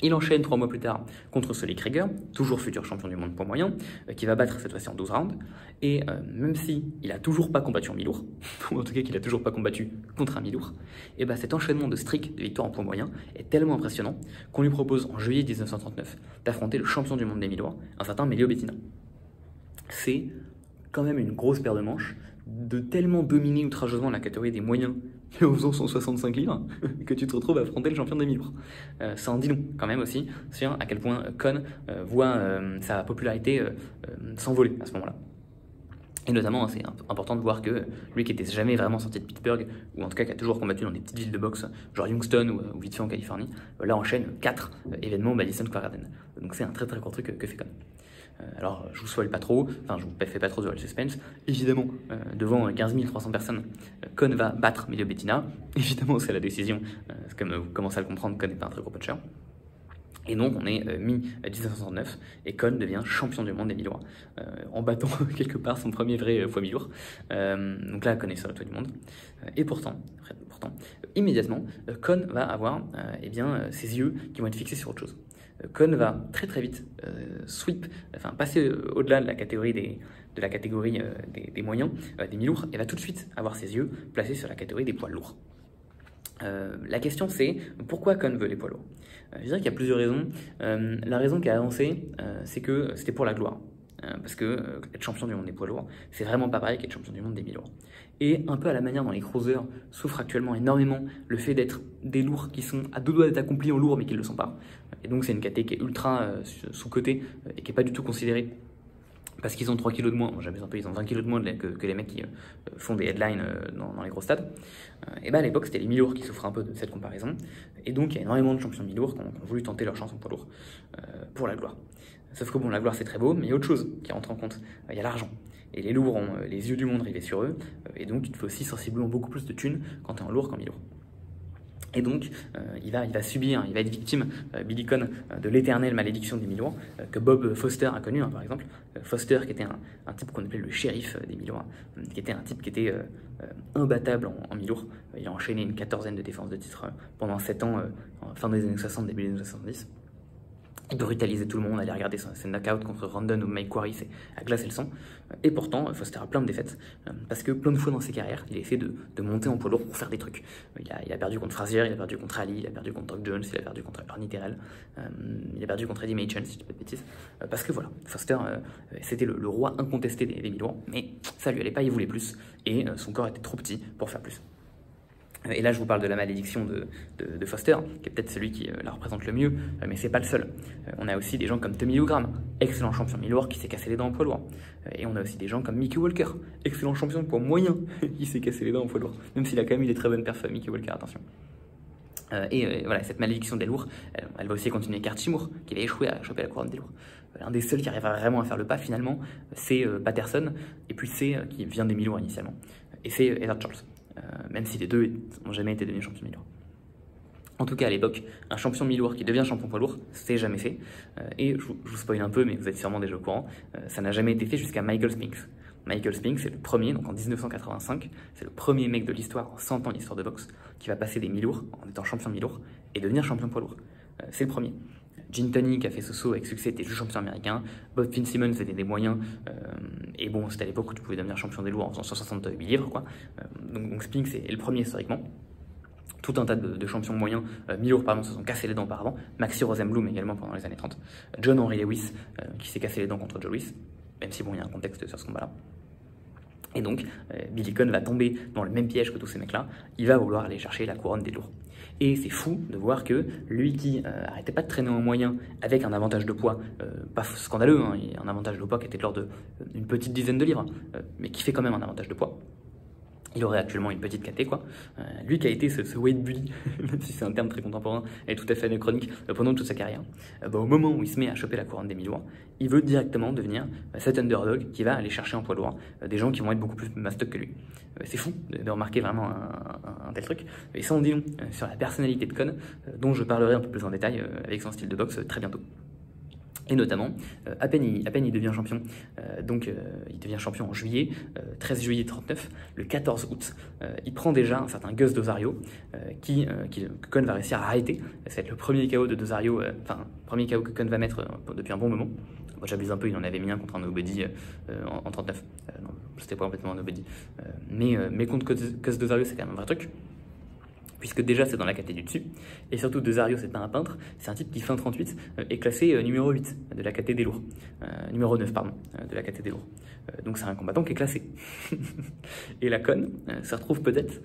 Il enchaîne 3 mois plus tard contre Sully Krieger, toujours futur champion du monde poids moyen, qui va battre cette fois-ci en 12 rounds. Et même si il a toujours pas combattu en mi-lourd, ou en tout cas qu'il a toujours pas combattu contre un mi-lourd, et bah cet enchaînement de streak de victoires en poids moyen est tellement impressionnant qu'on lui propose en juillet 1939 d'affronter le champion du monde des mi-lourds, un certain Melio Bettina. C'est quand même une grosse paire de manches, de tellement dominer outrageusement la catégorie des moyens en faisant 165 livres que tu te retrouves à affronter le champion des mi-lourds. Ça en dit long quand même aussi sur à quel point Conn voit sa popularité s'envoler à ce moment-là. Et notamment, c'est important de voir que lui qui n'était jamais vraiment sorti de Pittsburgh, ou en tout cas qui a toujours combattu dans des petites villes de boxe, genre Youngstown ou vite fait en Californie, là enchaîne 4 événements au Madison Square Garden. Donc c'est un très très gros truc que fait Conn. Alors, je vous spoil pas trop, enfin, je vous fais pas trop de suspense. Évidemment, devant 15 300 personnes, Conn va battre Melio Bettina. Évidemment, c'est la décision, comme vous commencez à le comprendre, Conn n'est pas un très gros puncher. Et donc on est mi-1969 et Kon devient champion du monde des mi-lourds en battant quelque part son premier vrai poids mi-lourd. Donc là, Kon est sur le toit du monde. Et pourtant, immédiatement, Kon va avoir ses yeux qui vont être fixés sur autre chose. Kon va très très vite passer au-delà de la catégorie des moyens, des mi-lourds, et va tout de suite avoir ses yeux placés sur la catégorie des poids lourds. La question c'est pourquoi Kon veut les poids lourds. Je dirais qu'il y a plusieurs raisons. La raison qui a avancé, c'est que c'était pour la gloire. Parce que être champion du monde des poids lourds, c'est vraiment pas pareil qu'être champion du monde des mi-lourds. Et un peu à la manière dont les cruisers souffrent actuellement énormément le fait d'être des lourds qui sont à deux doigts d'être accomplis en lourd mais qui ne le sont pas. Et donc c'est une caté qui est ultra sous-cotée et qui n'est pas du tout considérée parce qu'ils ont 3 kilos de moins, bon, j'abuse un peu, ils ont 20 kilos de moins que les mecs qui font des headlines dans les gros stades. Et à l'époque, c'était les mi-lourds qui souffraient un peu de cette comparaison. Et donc, il y a énormément de champions mi-lourds qui ont voulu tenter leur chance en poids lourd pour la gloire. Sauf que bon, la gloire c'est très beau, mais il y a autre chose qui rentre en compte. Il y a l'argent. Et les lourds ont les yeux du monde rivés sur eux. Et donc, il te faut aussi sensiblement beaucoup plus de thunes quand tu es en lourd qu'en mi-lourd. Et donc, il va être victime, Billy Kon, de l'éternelle malédiction des mi-lourds, que Bob Foster a connu, par exemple. Foster, qui était un type qu'on appelait le shérif des mi-lourds, qui était un type qui était imbattable en mi-lourds. Il a enchaîné une 14aine de défenses de titre pendant 7 ans, fin des années 60, début des années 70. Il brutalisait tout le monde, allait regarder ses knockouts contre Rondon ou Mike Quarry, c'est à glacer le sang. Et pourtant, Foster a plein de défaites, parce que plein de fois dans ses carrières, il a essayé de monter en poids lourd pour faire des trucs. Il a perdu contre Frazier, il a perdu contre Ali, il a perdu contre Doug Jones, il a perdu contre Ernie Terrell, il a perdu contre Eddie Machen, si je dis pas de bêtises. Parce que voilà, Foster, c'était le roi incontesté des mi-lourds, mais ça lui allait pas, il voulait plus, et son corps était trop petit pour faire plus. Et là, je vous parle de la malédiction de Foster, qui est peut-être celui qui la représente le mieux, mais c'est pas le seul. On a aussi des gens comme Tommy Lougram, excellent champion mi-lourd qui s'est cassé les dents en poids lourd. Et on a aussi des gens comme Mickey Walker, excellent champion de poids moyen, qui s'est cassé les dents en poids lourd. Même s'il a quand même eu des très bonnes perfs, Mickey Walker, attention. Voilà, cette malédiction des lourds, elle va aussi continuer Kurt Schmoor, qui va échouer à choper la couronne des lourds. Un des seuls qui arrivera vraiment à faire le pas, finalement, c'est Patterson, et puis c'est qui vient des mi-lourds initialement, et c'est Edward Charles. Même si les deux n'ont jamais été devenus champions mi-lourds. En tout cas, à l'époque, un champion mi-lourd qui devient champion poids lourd, c'est jamais fait. Et je vous spoil un peu, mais vous êtes sûrement déjà au courant, ça n'a jamais été fait jusqu'à Michael Spinks. Michael Spinks, c'est le premier, donc en 1985, c'est le premier mec de l'histoire, en 100 ans d'histoire de boxe, qui va passer des mi-lourds en étant champion mi-lourd et devenir champion poids lourd. C'est le premier. Gene Tunney, qui a fait ce saut avec succès, était juste champion américain. Bob Fitzsimmons c'était des moyens. Et bon, c'était à l'époque où tu pouvais devenir champion des lourds en faisant 168 livres, quoi. Donc Spinks est le premier historiquement. Tout un tas de champions moyens, mi-lourds pardon, se sont cassés les dents auparavant. Maxi Rosenblum également pendant les années 30. John Henry Lewis, qui s'est cassé les dents contre Joe Louis, même si bon, il y a un contexte sur ce combat-là. Et donc, Billy Kon va tomber dans le même piège que tous ces mecs-là. Il va vouloir aller chercher la couronne des lourds. Et c'est fou de voir que lui qui arrêtait pas de traîner en moyen avec un avantage de poids, pas scandaleux, hein, un avantage de poids qui était de l'ordre d'une petite dizaine de livres, mais qui fait quand même un avantage de poids. Il aurait actuellement une petite caté, quoi. Lui qui a été ce weight bully, même si c'est un terme très contemporain et tout à fait anachronique, pendant toute sa carrière, au moment où il se met à choper la couronne des mi-lourds, il veut directement devenir cet underdog qui va aller chercher en poids lourd des gens qui vont être beaucoup plus mastoc que lui. C'est fou de remarquer vraiment un tel truc. Et ça en dit long sur la personnalité de Kon, dont je parlerai un peu plus en détail avec son style de boxe très bientôt. Et notamment, à peine il devient champion, il devient champion en juillet, 13 juillet 39, le 14 août, il prend déjà un certain Gus Dosario, que Kon va réussir à arrêter. Ça va être le premier KO de Dosario, premier KO que Kon va mettre depuis un bon moment. Moi j'abuse un peu, il en avait mis un contre un nobody en 39, non, c'était pas complètement un nobody, mais contre Gus Dosario c'est quand même un vrai truc. Puisque déjà c'est dans la caté du dessus, et surtout Dosario c'est pas un peintre, c'est un type qui fin 38 est classé numéro 8 de la caté des lourds, numéro 9 pardon, de la caté des lourds. Donc c'est un combattant qui est classé. Et la Kon se retrouve peut-être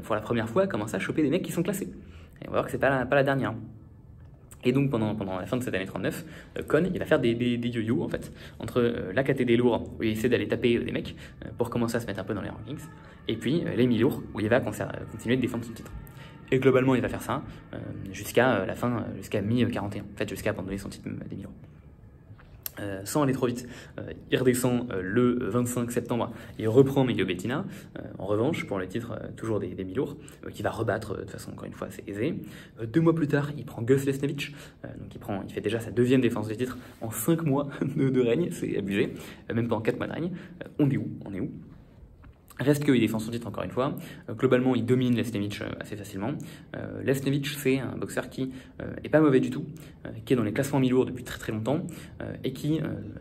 pour la première fois à commencer à choper des mecs qui sont classés. Et on va voir que c'est pas la dernière. Et donc pendant la fin de cette année 39, Kon il va faire des yo-yo en fait, entre la caté des lourds où il essaie d'aller taper des mecs pour commencer à se mettre un peu dans les rankings, et puis les mi-lourds où il va continuer de défendre son titre. Et globalement il va faire ça jusqu'à la fin, jusqu'à mi-41, en fait jusqu'à abandonner son titre des mi-lourds. Sans aller trop vite, il redescend le 25 septembre, il reprend Melio Bettina, en revanche, pour le titre toujours des mi-lourds, qui va rebattre de façon encore une fois assez aisée. 2 mois plus tard, il prend Gus Lesnevich, donc il fait déjà sa 2e défense du titre en 5 mois de règne, c'est abusé, même pas en 4 mois de règne. On est où? Reste qu'il défend son titre encore une fois. Globalement, il domine Lesnevich assez facilement. Lesnevich, c'est un boxeur qui est pas mauvais du tout, qui est dans les classements mi-lourds depuis très très longtemps, et qui,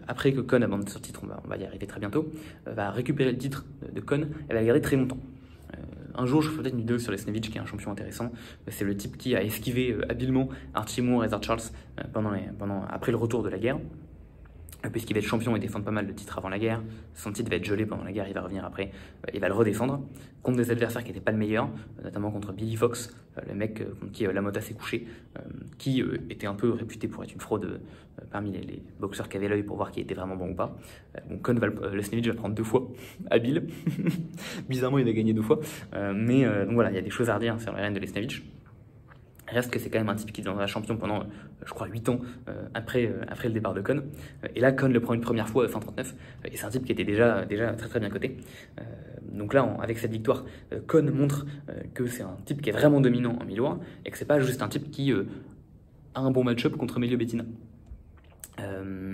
après que Conn abandonne son titre, on va y arriver très bientôt, va récupérer le titre de Conn et va le garder très longtemps. Un jour, je ferai peut-être une vidéo sur Lesnevich, qui est un champion intéressant. C'est le type qui a esquivé habilement Archie Moore et Ezzard Charles après le retour de la guerre. Puisqu'il va être champion et défendre pas mal de titres avant la guerre. Son titre va être gelé pendant la guerre, il va revenir après, il va le redéfendre, contre des adversaires qui n'étaient pas le meilleur, notamment contre Billy Fox, le mec contre qui Lamotta s'est couché, qui était un peu réputé pour être une fraude parmi les boxeurs qui avaient l'œil pour voir qui était vraiment bon ou pas. Conn Lesnevich va le prendre 2 fois, habile. Bizarrement, il va gagner 2 fois. Donc voilà, il y a des choses à redire sur le règne de Lesnevich. Reste que c'est quand même un type qui deviendra champion pendant, je crois, 8 ans après le départ de Conn. Et là, Conn le prend une première fois fin 39, et c'est un type qui était déjà très très bien coté. Donc là, avec cette victoire, Conn montre que c'est un type qui est vraiment dominant en mi-lourd, et que c'est pas juste un type qui a un bon match-up contre Melio Bettina.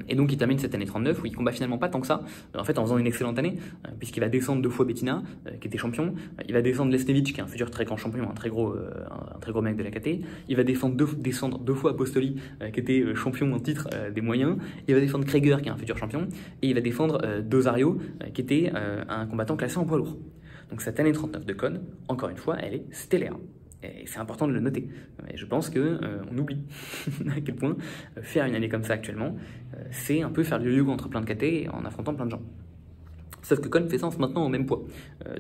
Et donc il termine cette année 39 où il combat finalement pas tant que ça, en fait en faisant une excellente année, puisqu'il va descendre 2 fois Bettina, qui était champion, il va descendre Lesnevich, qui est un futur très grand champion, un très gros mec de la KT, il va descendre 2 fois Apostoli, qui était champion en titre des moyens, il va défendre Krieger, qui est un futur champion, et il va défendre Dosario, qui était un combattant classé en poids lourd. Donc cette année 39 de Conn, encore une fois, elle est stellaire. Et c'est important de le noter. Et je pense qu'on oublie à quel point faire une année comme ça actuellement, c'est un peu faire le yo-yo entre plein de KT en affrontant plein de gens. Sauf que Conn fait ça maintenant au même poids.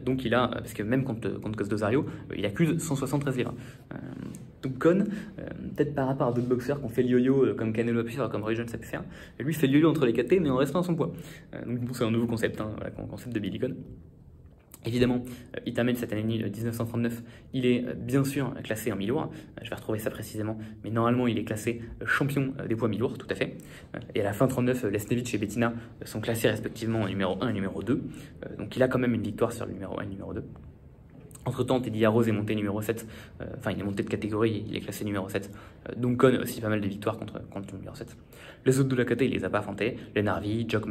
Donc il a, parce que même contre Cos Dosario, il accuse 173 livres. Donc Conn, peut-être par rapport à d'autres boxeurs qui ont fait le yo-yo comme Canelo a pu faire, comme Roy Jones a pu faire, lui fait le yo-yo entre les KT mais en restant à son poids. Donc bon, c'est un nouveau concept, voilà, concept de Billy Conn. Évidemment, il termine cette année 1939, il est bien sûr classé en mi-lourd, je vais retrouver ça précisément, mais normalement il est classé champion des poids mi-lourds, tout à fait. Et à la fin 39, Lesnevich et Bettina sont classés respectivement en numéro 1 et numéro 2, donc il a quand même une victoire sur le numéro 1 et numéro 2. Entre-temps, Teddy Arose est monté numéro 7, enfin il est monté de catégorie, il est classé numéro 7, donc Conn aussi pas mal de victoires contre le numéro 7. Les autres de la KT, il les a pas affrontés, Len Harvey, Jock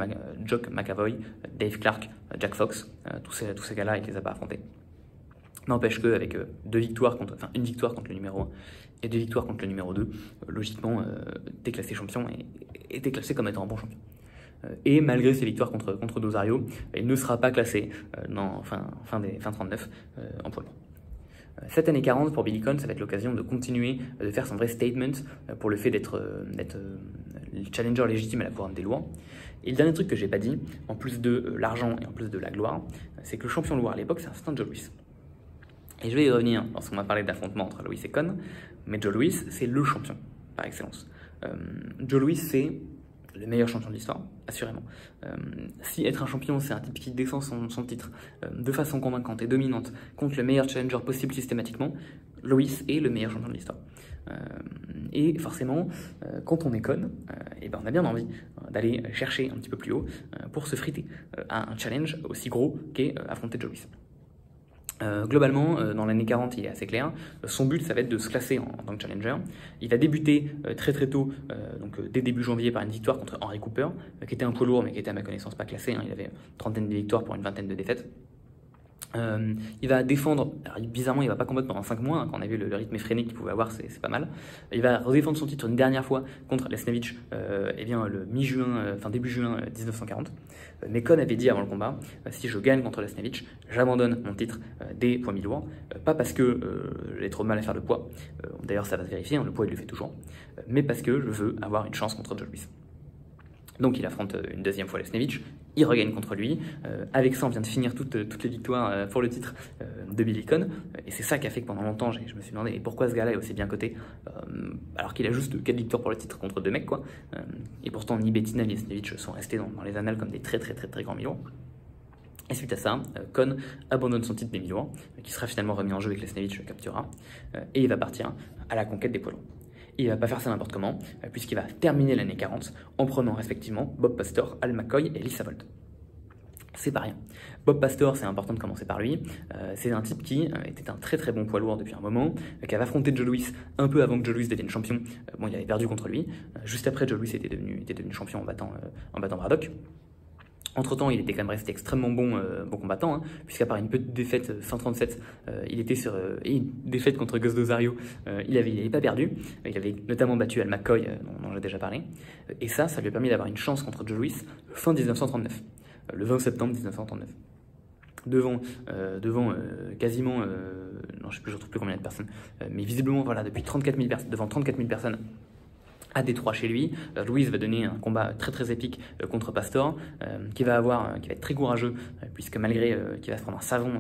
McAvoy, Dave Clark, Jack Fox, tous ces gars-là, il les a pas affrontés. N'empêche qu'avec une victoire contre le numéro 1 et 2 victoires contre le numéro 2, logiquement, t'es classé champion et t'es classé comme étant un bon champion. Et malgré ses victoires contre Dosario, il ne sera pas classé fin 39 en poids lourd. Cette année 40 pour Billy Conn, ça va être l'occasion de continuer de faire son vrai statement pour le fait d'être le challenger légitime à la couronne des lourds. Et le dernier truc que j'ai pas dit, en plus de l'argent et en plus de la gloire, c'est que le champion lourd à l'époque, c'est un certain Joe Louis. Et je vais y revenir lorsqu'on va parler d'affrontement entre Louis et Conn, mais Joe Louis, c'est le champion par excellence. Joe Louis, c'est le meilleur champion de l'histoire, assurément. Si être un champion, c'est un type qui défend son titre de façon convaincante et dominante contre le meilleur challenger possible systématiquement, Louis est le meilleur champion de l'histoire. Et forcément, quand on est Conn, et ben on a bien envie d'aller chercher un petit peu plus haut pour se friter à un challenge aussi gros qu'est affronter Joe Louis. Globalement, dans l'année 40, il est assez clair. Son but, ça va être de se classer en tant que challenger. Il va débuter très très tôt, dès début janvier, par une victoire contre Henry Cooper, qui était un poids lourd, mais qui était à ma connaissance pas classé. Il avait une trentaine de victoires pour une vingtaine de défaites. Il va défendre, alors bizarrement il va pas combattre pendant 5 mois, quand on a vu le rythme effréné qu'il pouvait avoir, c'est pas mal. Il va redéfendre son titre une dernière fois contre Lesnevich, le mi-juin, début juin 1940. Mais Conn avait dit avant le combat, si je gagne contre Lesnevich, j'abandonne mon titre des poids mi-lourds, pas parce que j'ai trop de mal à faire de poids, d'ailleurs ça va se vérifier, le poids il le fait toujours, mais parce que je veux avoir une chance contre Joe Louis. Donc il affronte une deuxième fois Lesnevich, il regagne contre lui. Avec ça, on vient de finir toutes les victoires pour le titre de Billy Conn. Et c'est ça qui a fait que pendant longtemps, je me suis demandé pourquoi ce gars-là est aussi bien coté, alors qu'il a juste 4 victoires pour le titre contre 2 mecs, quoi. Et pourtant, ni Bettina ni Lesnevich sont restés dans les annales comme des très très très très grands mi-lourds. Et suite à ça, Conn abandonne son titre des mi-lourds, qui sera finalement remis en jeu avec Lesnevich le capturera, et il va partir à la conquête des poids lourds. Et il va pas faire ça n'importe comment, puisqu'il va terminer l'année 40 en prenant respectivement Bob Pastor, Al McCoy et Lee Savold. C'est pas rien. Bob Pastor, c'est important de commencer par lui. C'est un type qui était un très très bon poids lourd depuis un moment, qui avait affronté Joe Louis un peu avant que Joe Louis devienne champion. Bon, il avait perdu contre lui. Juste après, Joe Louis était devenu champion en battant Braddock. Entre-temps, il était quand même resté extrêmement bon combattant, hein, puisqu'à part une petite défaite fin 37, il était sur une défaite contre Gus Dozario, il avait pas perdu. Il avait notamment battu Al McCoy, dont j'ai déjà parlé. Et ça lui a permis d'avoir une chance contre Joe Louis fin 1939. Le 20 septembre 1939, devant quasiment, non je ne retrouve plus combien de personnes, mais visiblement voilà, depuis 34 000 personnes, devant 34 000 personnes à Détroit chez lui. Louis va donner un combat très très épique contre Pastor, qui va être très courageux, puisque malgré qu'il va se prendre un savon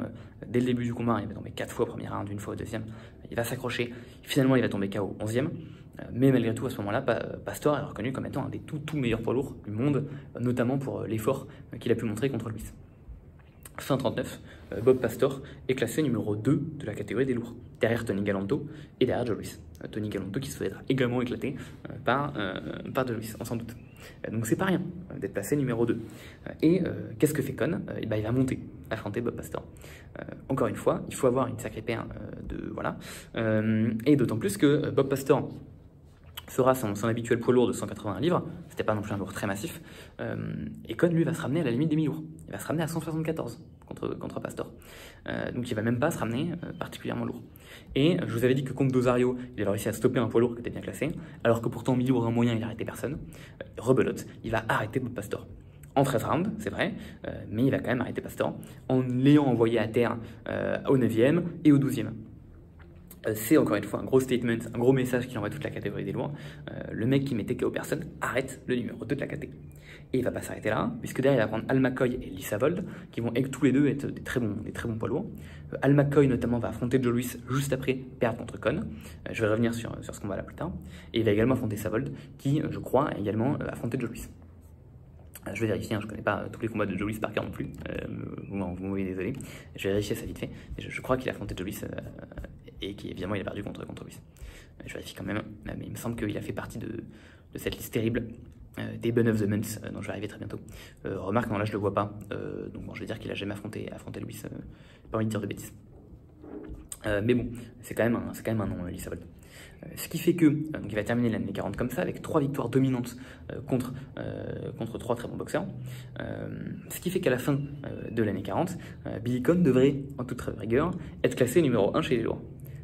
dès le début du combat, il va tomber 4 fois au premier round, une fois au deuxième, il va s'accrocher, finalement il va tomber KO au 11e. Mais malgré tout, à ce moment-là, Pastor est reconnu comme étant un des tout meilleurs poids lourds du monde, notamment pour l'effort qu'il a pu montrer contre Louis. Fin 39, Bob Pastor est classé numéro 2 de la catégorie des lourds, derrière Tony Gallanto et derrière Joe Louis. Tony Gallanto qui se fait également éclaté par Joe Louis, on s'en doute. Donc c'est pas rien d'être placé numéro 2. Et qu'est-ce que fait Conn? Il va monter, affronter Bob Pastor. Encore une fois, il faut avoir une sacrée paire voilà. Et d'autant plus que Bob Pastor fera son habituel poids lourd de 181 livres, c'était pas non plus un lourd très massif, et Conn lui va se ramener à la limite des mi-lourds, il va se ramener à 174 contre Pastor, donc il va même pas se ramener particulièrement lourd. Et je vous avais dit que contre Dozario, il avait réussi à stopper un poids lourd qui était bien classé, alors que pourtant mi-lourd et en moyen il n'arrêtait personne. Rebelote, il va arrêter Bob Pastor. En 13 rounds, c'est vrai, mais il va quand même arrêter Pastor, en l'ayant envoyé à terre au 9e et au 12e. C'est encore une fois un gros statement, un gros message qu'il envoie à toute la catégorie des lourds. Le mec qui mettait KO personne arrête le numéro 2 de la caté. Et il va pas s'arrêter là, puisque derrière il va prendre Al McCoy et Lee Savold, qui vont tous les deux être des très bons poids lourds. Al McCoy notamment va affronter Joe Louis juste après perdre contre Conn. Je vais revenir sur ce combat là plus tard. Et il va également affronter Savold, qui je crois a également affronté Joe Louis. Je vais vérifier, hein, je ne connais pas tous les combats de Joe Louis par cœur non plus, vous m'envoyez désolé. Je vais vérifier ça vite fait. Je crois qu'il a affronté Joe Louis et qu'évidemment il a perdu contre Louis. Je vérifie quand même, mais il me semble qu'il a fait partie de cette liste terrible des Ben of the Month, dont je vais arriver très bientôt. Remarque, non là je le vois pas, donc bon, je vais dire qu'il a jamais affronté Louis, pas envie de dire de bêtises. Mais bon, c'est quand même un nom, Lee Savold. Ce qui fait que donc il va terminer l'année 40 comme ça, avec 3 victoires dominantes contre 3 très bons boxeurs. Ce qui fait qu'à la fin de l'année 40, Billy Conn devrait, en toute rigueur, être classé numéro 1 chez les lourds.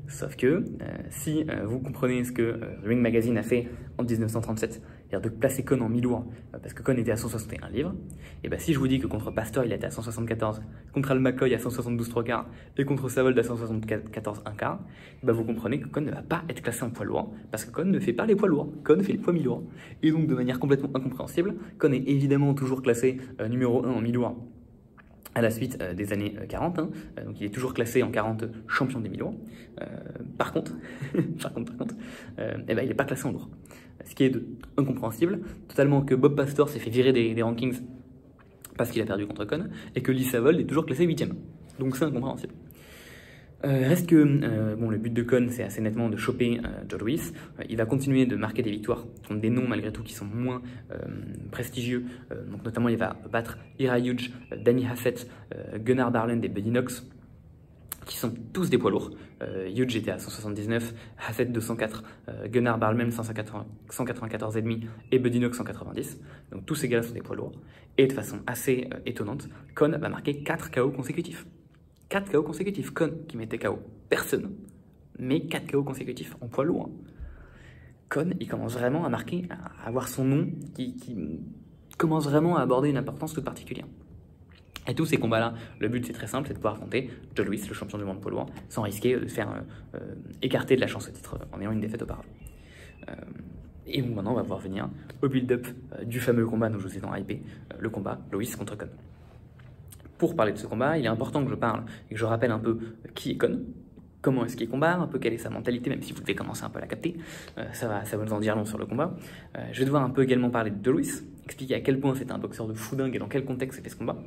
Sauf que si vous comprenez ce que Ring Magazine a fait en 1937, c'est-à-dire de placer Conn en mi-lourd, parce que Conn était à 161 livres, et bien si je vous dis que contre Pastor il était à 174, contre Al McCoy à 172 3/4 et contre Savold à 174 1/4, ben vous comprenez que Conn ne va pas être classé en poids lourd, parce que Conn ne fait pas les poids lourds, Conn fait les poids mi-lourds. Et donc de manière complètement incompréhensible, Conn est évidemment toujours classé numéro 1 en mi-lourd à la suite des années 40, hein. Donc il est toujours classé en 40 champion des mi-lourds. Par contre, eh ben, il n'est pas classé en lourd. Ce qui est incompréhensible, totalement, que Bob Pastor s'est fait virer des rankings parce qu'il a perdu contre Conn, et que Lee Savold est toujours classé 8e. Donc c'est incompréhensible. Reste que bon, le but de Conn, c'est assez nettement de choper Joe Louis. Il va continuer de marquer des victoires contre des noms malgré tout qui sont moins prestigieux. Donc notamment, il va battre Ira Hughes, Danny Hafett, Gunnar Barland et Buddy Knox, qui sont tous des poids lourds. Hughes était à 179, Hafett 204, Gunnar Barland 194,5 et Buddy Knox 190. Donc tous ces gars sont des poids lourds. Et de façon assez étonnante, Conn va marquer 4 KO consécutifs. 4 KO consécutifs. Conn qui mettait KO personne, mais 4 KO consécutifs en poids lourd. Conn, il commence vraiment à marquer, à avoir son nom qui commence vraiment à aborder une importance toute particulière. Et tous ces combats-là, le but c'est très simple, c'est de pouvoir affronter Joe Louis, le champion du monde poids lourd, sans risquer de se faire écarter de la chance au titre en ayant une défaite auparavant. Et maintenant, on va pouvoir venir au build-up du fameux combat dont je vous ai tant hypé, le combat Louis contre Conn. Pour parler de ce combat, il est important que je parle et que je rappelle un peu qui est Conn, comment est-ce qu'il combat, un peu quelle est sa mentalité, même si vous devez commencer un peu à la capter. Ça va nous en dire long sur le combat. Je vais devoir un peu également parler de Joe Louis, expliquer à quel point c'était un boxeur de fou dingue et dans quel contexte c'était ce combat.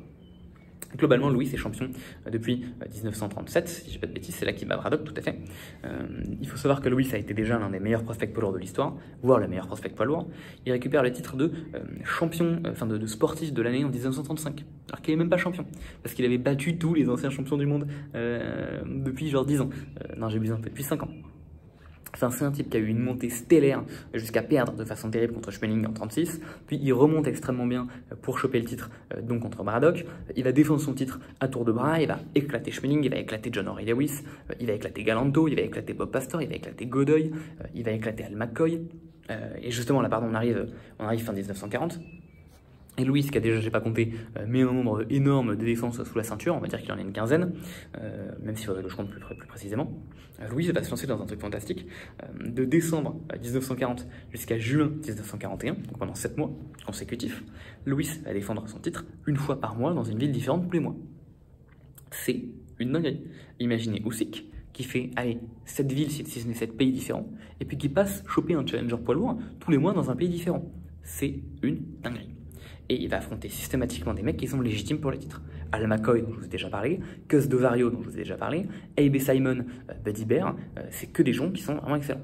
Globalement, Louis est champion depuis 1937, si je ne dis pas de bêtises, c'est là qu'il bat Braddock, tout à fait. Il faut savoir que Louis a été déjà l'un des meilleurs prospects poids lourds de l'histoire, voire le meilleur prospect poids lourd. Il récupère le titre de champion, de sportif de l'année en 1935, alors qu'il n'est même pas champion, parce qu'il avait battu tous les anciens champions du monde depuis genre 10 ans. Non, j'ai besoin, depuis 5 ans. Enfin, c'est un type qui a eu une montée stellaire jusqu'à perdre de façon terrible contre Schmeling en 36, puis il remonte extrêmement bien pour choper le titre donc contre Braddock. Il va défendre son titre à tour de bras, il va éclater Schmeling, il va éclater John Henry Lewis, il va éclater Galanto, il va éclater Bob Pastor, il va éclater Godoy, il va éclater Al McCoy. Et justement là, pardon, on arrive fin 1940. Et Louis, qui a déjà, j'ai pas compté, mais un nombre énorme de défenses sous la ceinture, on va dire qu'il en a une quinzaine, même s'il faudrait que je compte plus précisément. Louis va se lancer dans un truc fantastique. De décembre 1940 jusqu'à juin 1941, donc pendant 7 mois consécutifs, Louis va défendre son titre une fois par mois dans une ville différente tous les mois. C'est une dinguerie. Imaginez Usyk, qui fait, allez, 7 villes, si ce n'est 7 pays différents, et puis qui passe choper un challenger poids lourd tous les mois dans un pays différent. C'est une dinguerie. Et il va affronter systématiquement des mecs qui sont légitimes pour le titre. Al McCoy, dont je vous ai déjà parlé, Cus D'Ovario, dont je vous ai déjà parlé, A.B. Simon, Buddy Bear, c'est que des gens qui sont vraiment excellents.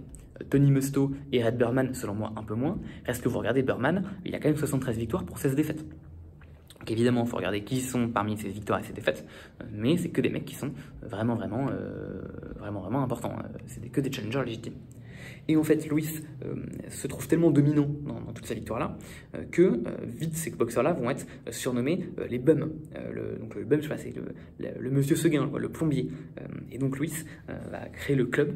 Tony Musto et Red Burman, selon moi, un peu moins. Reste que vous regardez Burman, il a quand même 73 victoires pour 16 défaites. Donc évidemment, il faut regarder qui sont parmi ces victoires et ces défaites, mais c'est que des mecs qui sont vraiment importants. C'est que des challengers légitimes. Et en fait, Louis se trouve tellement dominant dans toute sa victoire-là que vite ces boxeurs-là vont être surnommés les bums. Donc le bum, je sais pas, c'est le monsieur Seguin, le plombier. Et donc Louis va créer le club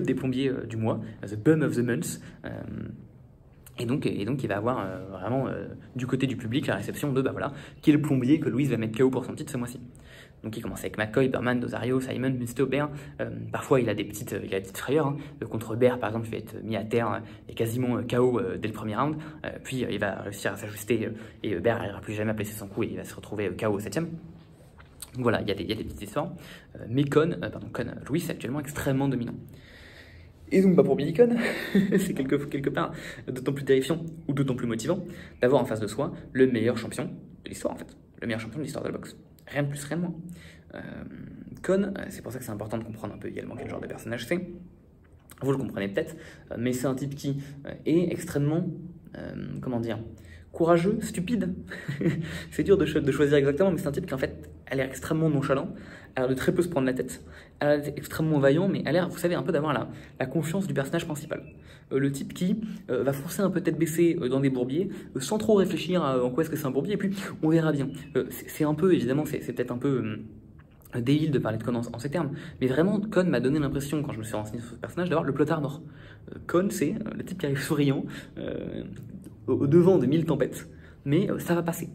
des plombiers du mois, The Bum of the Month. Et donc il va avoir vraiment du côté du public la réception de, qui est le plombier que Louis va mettre KO pour son titre ce mois-ci. Donc il commence avec McCoy, Burman, D'Ovario, Simon, Musto, Bear. Parfois il a des petites frayeurs. Hein. Contre Bear par exemple, il va être mis à terre et quasiment KO dès le premier round. Puis il va réussir à s'ajuster et Bear n'arrivera plus jamais à placer son coup et il va se retrouver KO au 7ème. Donc voilà, il y a des petites histoires. Mais Louis est actuellement extrêmement dominant. Et donc pour Billy Conn, c'est quelque part d'autant plus terrifiant ou d'autant plus motivant d'avoir en face de soi le meilleur champion de l'histoire en fait. Le meilleur champion de l'histoire de la boxe. Rien de plus, rien de moins. Conn, c'est pour ça que c'est important de comprendre un peu également quel genre de personnage c'est. Vous le comprenez peut-être, mais c'est un type qui est extrêmement, courageux, stupide. C'est dur de choisir exactement, mais c'est un type qui en fait a l'air extrêmement nonchalant, a l'air de très peu se prendre la tête, a l'air extrêmement vaillant, mais a l'air, vous savez, un peu d'avoir la confiance du personnage principal. Le type qui va foncer un peu tête baissée dans des bourbiers, sans trop réfléchir à en quoi est-ce que c'est un bourbier, et puis on verra bien. C'est un peu, évidemment, c'est peut-être un peu débile de parler de Conn en ces termes, mais vraiment, Conn m'a donné l'impression, quand je me suis renseigné sur ce personnage, d'avoir le plotard mort. Conn, c'est le type qui arrive souriant, au devant de 1000 tempêtes, mais ça va passer.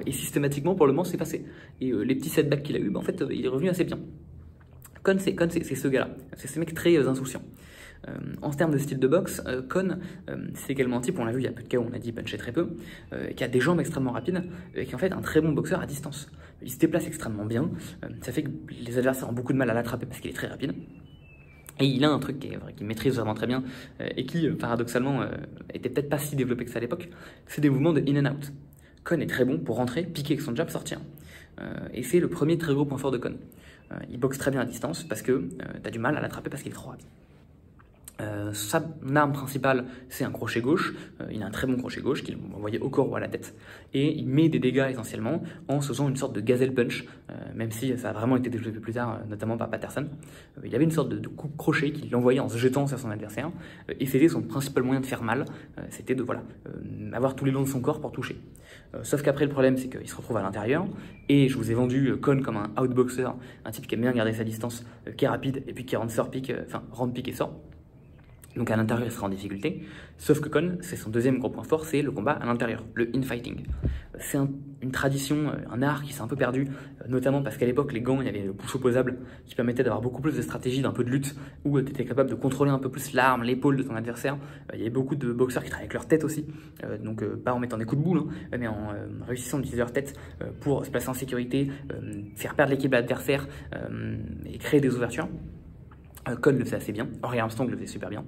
Et systématiquement, pour le moment, c'est passé. Et les petits setbacks qu'il a eu, en fait, il est revenu assez bien. Conn, c'est ce gars-là. C'est ce mec très insouciant. En termes de style de boxe, Conn, c'est également un type, on l'a vu il y a peu de cas où on a dit puncher très peu, qui a des jambes extrêmement rapides, et qui est en fait un très bon boxeur à distance. Il se déplace extrêmement bien, ça fait que les adversaires ont beaucoup de mal à l'attraper parce qu'il est très rapide. Et il a un truc qu'il maîtrise vraiment très bien, et qui, paradoxalement, était peut-être pas si développé que ça à l'époque, c'est des mouvements de in and out. Conn est très bon pour rentrer, piquer avec son jab, sortir. Et c'est le premier très gros point fort de Conn. Il boxe très bien à distance parce que tu as du mal à l'attraper parce qu'il est trop rapide. Sa arme principale, c'est un crochet gauche. Il a un très bon crochet gauche qu'il va envoyer au corps ou à la tête. Et il met des dégâts essentiellement en se faisant une sorte de gazelle punch, même si ça a vraiment été développé plus tard, notamment par Patterson. Il avait une sorte de coup crochet qu'il envoyait en se jetant sur son adversaire. Et c'était son principal moyen de faire mal. C'était de avoir tous les longs de son corps pour toucher. Sauf qu'après, le problème, c'est qu'il se retrouve à l'intérieur. Et je vous ai vendu Conn comme un outboxer, un type qui aime bien garder sa distance, qui est rapide, et puis qui rentre pique et sort. Donc à l'intérieur, il sera en difficulté. Sauf que Conn, c'est son deuxième gros point fort, c'est le combat à l'intérieur, le infighting. C'est une tradition, un art qui s'est un peu perdu, notamment parce qu'à l'époque, les gants, il y avait le pouce opposable qui permettait d'avoir beaucoup plus de stratégie, d'un peu de lutte, où tu étais capable de contrôler un peu plus l'arme, l'épaule de ton adversaire. Il y avait beaucoup de boxeurs qui travaillaient avec leur tête aussi, donc pas en mettant des coups de boule, hein, mais en réussissant à utiliser leur tête pour se placer en sécurité, faire perdre l'équipe à l'adversaire et créer des ouvertures. Cohn le faisait assez bien, Henry Armstrong le faisait super bien,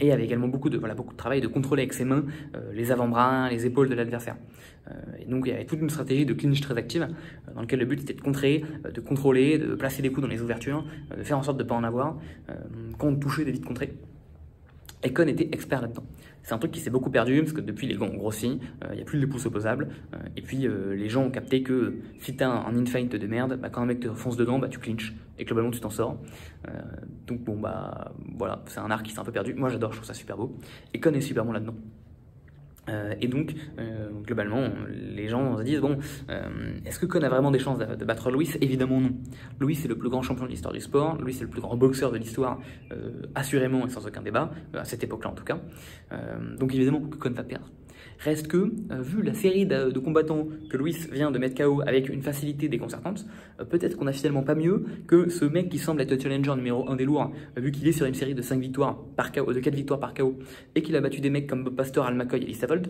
et il avait également beaucoup de travail de contrôler avec ses mains les avant-bras, les épaules de l'adversaire. Et donc il y avait toute une stratégie de clinch très active, dans laquelle le but c'était de contrer, de contrôler, de placer des coups dans les ouvertures, de faire en sorte de ne pas en avoir, quand on touchait de vite contrer. Et Cohn était expert là-dedans. C'est un truc qui s'est beaucoup perdu, parce que depuis les gants ont grossi, il n'y a plus de pouces opposables, et puis les gens ont capté que si tu as un in-feint de merde, quand un mec te fonce dedans, tu clinches, et que globalement tu t'en sors. Donc bon, voilà, c'est un art qui s'est un peu perdu. Moi j'adore, je trouve ça super beau. Et Cohn est super bon là-dedans. Et donc, globalement, les gens se disent, bon, est-ce que Cohn a vraiment des chances de battre Lewis? Évidemment non. Lewis est le plus grand champion de l'histoire du sport, Lewis est le plus grand boxeur de l'histoire, assurément et sans aucun débat, à cette époque-là en tout cas. Donc évidemment que Cohn va perdre. Reste que, vu la série de combattants que Lewis vient de mettre KO avec une facilité déconcertante, peut-être qu'on a finalement pas mieux que ce mec qui semble être le challenger numéro 1 des lourds, vu qu'il est sur une série de 5 victoires par KO, de 4 victoires par KO, et qu'il a battu des mecs comme Bob Pastor, Al McCoy et Lee Stavold.